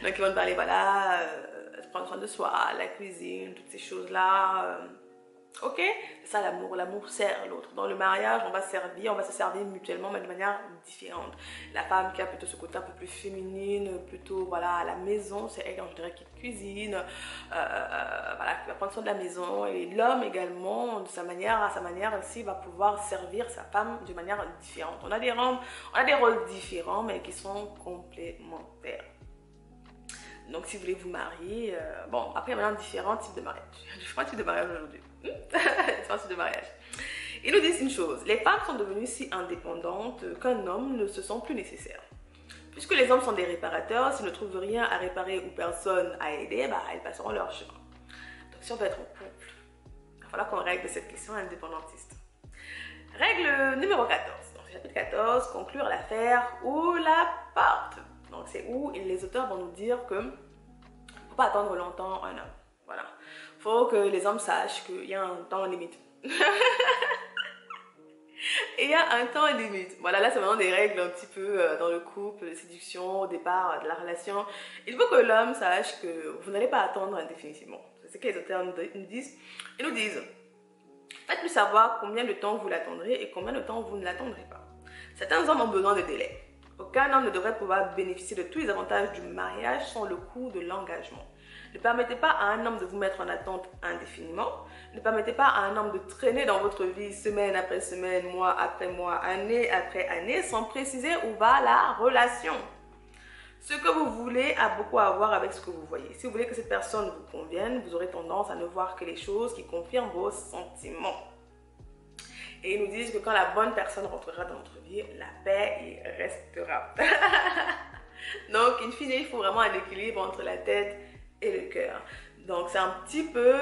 Donc ils vont te parler, voilà, prendre soin de soi, la cuisine, toutes ces choses-là. Ok, c'est ça l'amour, l'amour sert l'autre. Dans le mariage, on va se servir mutuellement, mais de manière différente. La femme qui a plutôt ce côté un peu plus féminine, plutôt voilà, à la maison, c'est elle, je dirais, qui cuisine, voilà, qui va prendre soin de la maison. Et l'homme également, à sa manière aussi, va pouvoir servir sa femme de manière différente. On a des rôles différents, mais qui sont complémentaires. Donc, si vous voulez vous marier, bon, après, il y a maintenant différents types de mariage. Différents types de mariage aujourd'hui. Différents types de mariage. Ils nous disent une chose, les femmes sont devenues si indépendantes qu'un homme ne se sent plus nécessaire. Puisque les hommes sont des réparateurs, s'ils ne trouvent rien à réparer ou personne à aider, bah, elles passeront leur chemin. Donc, si on veut être en couple, il va falloir qu'on règle cette question indépendantiste. Règle numéro 14. Donc, chapitre 14, conclure l'affaire ou la part. Donc, c'est où les auteurs vont nous dire que ne faut pas attendre longtemps un homme. Voilà. Il faut que les hommes sachent qu'il y a un temps limite. Il y a un temps limite. Voilà, là, c'est vraiment des règles un petit peu dans le couple, de séduction, au départ de la relation. Il faut que l'homme sache que vous n'allez pas attendre indéfiniment. C'est ce que les auteurs nous disent. Ils nous disent, faites-lui savoir combien de temps vous l'attendrez et combien de temps vous ne l'attendrez pas. Certains hommes ont besoin de délai. Aucun homme ne devrait pouvoir bénéficier de tous les avantages du mariage sans le coût de l'engagement. Ne permettez pas à un homme de vous mettre en attente indéfiniment. Ne permettez pas à un homme de traîner dans votre vie semaine après semaine, mois après mois, année après année, sans préciser où va la relation. Ce que vous voulez a beaucoup à voir avec ce que vous voyez. Si vous voulez que cette personne vous convienne, vous aurez tendance à ne voir que les choses qui confirment vos sentiments. Et ils nous disent que quand la bonne personne rentrera dans notre vie, la paix y restera. Donc, in fine, il faut vraiment un équilibre entre la tête et le cœur. Donc, c'est un petit peu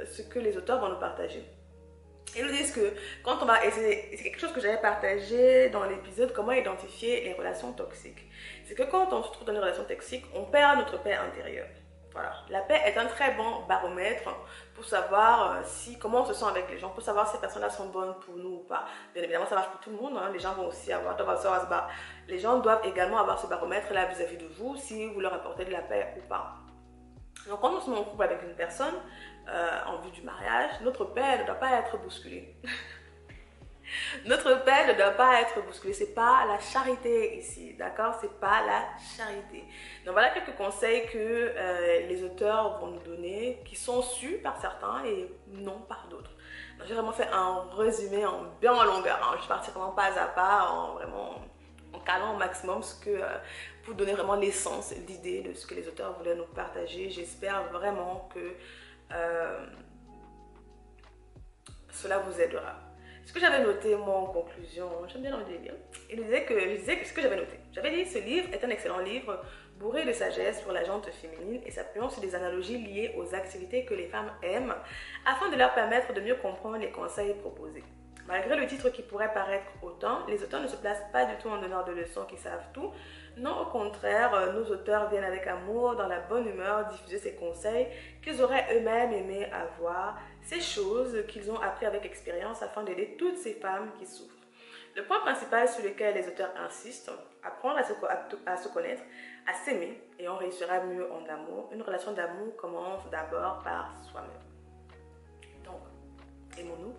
ce que les auteurs vont nous partager. Ils nous disent que quand on va essayer, c'est quelque chose que j'avais partagé dans l'épisode comment identifier les relations toxiques. C'est que quand on se trouve dans une relation toxique, on perd notre paix intérieure. Voilà. La paix est un très bon baromètre pour savoir comment on se sent avec les gens, pour savoir si ces personnes-là sont bonnes pour nous ou pas. Bien évidemment, ça marche pour tout le monde. Hein. Les gens vont aussi les gens doivent également avoir ce baromètre-là vis-à-vis de vous, si vous leur apportez de la paix ou pas. Donc, quand on se met en couple avec une personne, en vue du mariage, notre paix ne doit pas être bousculée. Notre paix ne doit pas être bousculée. C'est pas la charité ici, d'accord? C'est pas la charité. Donc voilà quelques conseils que les auteurs vont nous donner, qui sont sus par certains et non par d'autres. J'ai vraiment fait un résumé bien en longueur. Hein. Je suis partie vraiment pas à pas, en calant au maximum pour donner vraiment l'essence, l'idée de ce que les auteurs voulaient nous partager. J'espère vraiment que cela vous aidera. Ce que j'avais noté, moi, en conclusion, j'aime bien le délire. Je disais que ce que j'avais noté. J'avais dit, ce livre est un excellent livre bourré de sagesse pour la gente féminine et s'appuyant sur des analogies liées aux activités que les femmes aiment afin de leur permettre de mieux comprendre les conseils proposés. Malgré le titre qui pourrait paraître autant, les auteurs ne se placent pas du tout en donneur de leçons qui savent tout. Non, au contraire, nos auteurs viennent avec amour, dans la bonne humeur, diffuser ces conseils qu'ils auraient eux-mêmes aimé avoir, ces choses qu'ils ont appris avec expérience afin d'aider toutes ces femmes qui souffrent. Le point principal sur lequel les auteurs insistent, apprendre à se connaître, à s'aimer, et on réussira mieux en amour. Une relation d'amour commence d'abord par soi-même. Donc, aimons-nous.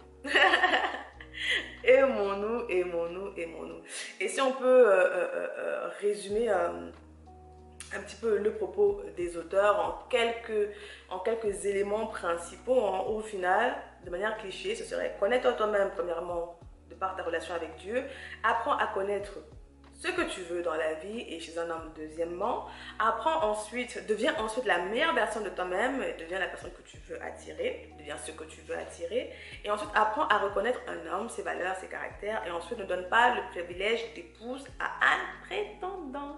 Aimons-nous, aimons-nous, aimons-nous. Et si on peut résumer un petit peu le propos des auteurs en quelques éléments principaux, au final, de manière cliché, ce serait connaître toi-même premièrement de par ta relation avec Dieu, apprends à connaître ce que tu veux dans la vie et chez un homme deuxièmement, deviens ensuite la meilleure version de toi-même, deviens la personne que tu veux attirer, deviens ce que tu veux attirer et ensuite apprends à reconnaître un homme, ses valeurs, ses caractères et ensuite ne donne pas le privilège d'épouse à un prétendant.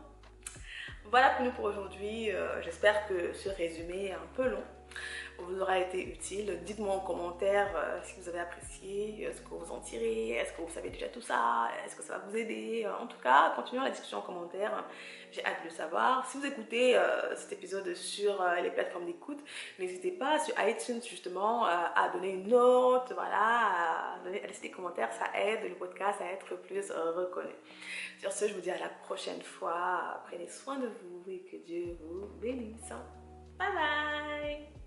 Voilà pour nous pour aujourd'hui, j'espère que ce résumé est un peu long vous aura été utile. Dites-moi en commentaire si vous avez apprécié, ce que vous en tirez, est-ce que vous savez déjà tout ça, est-ce que ça va vous aider. En tout cas, continuons la discussion en commentaire, j'ai hâte de le savoir. Si vous écoutez cet épisode sur les plateformes d'écoute, n'hésitez pas sur iTunes justement à donner une note, voilà, à laisser des commentaires, ça aide le podcast à être plus reconnu. Sur ce, je vous dis à la prochaine fois, prenez soin de vous et que Dieu vous bénisse. Bye bye.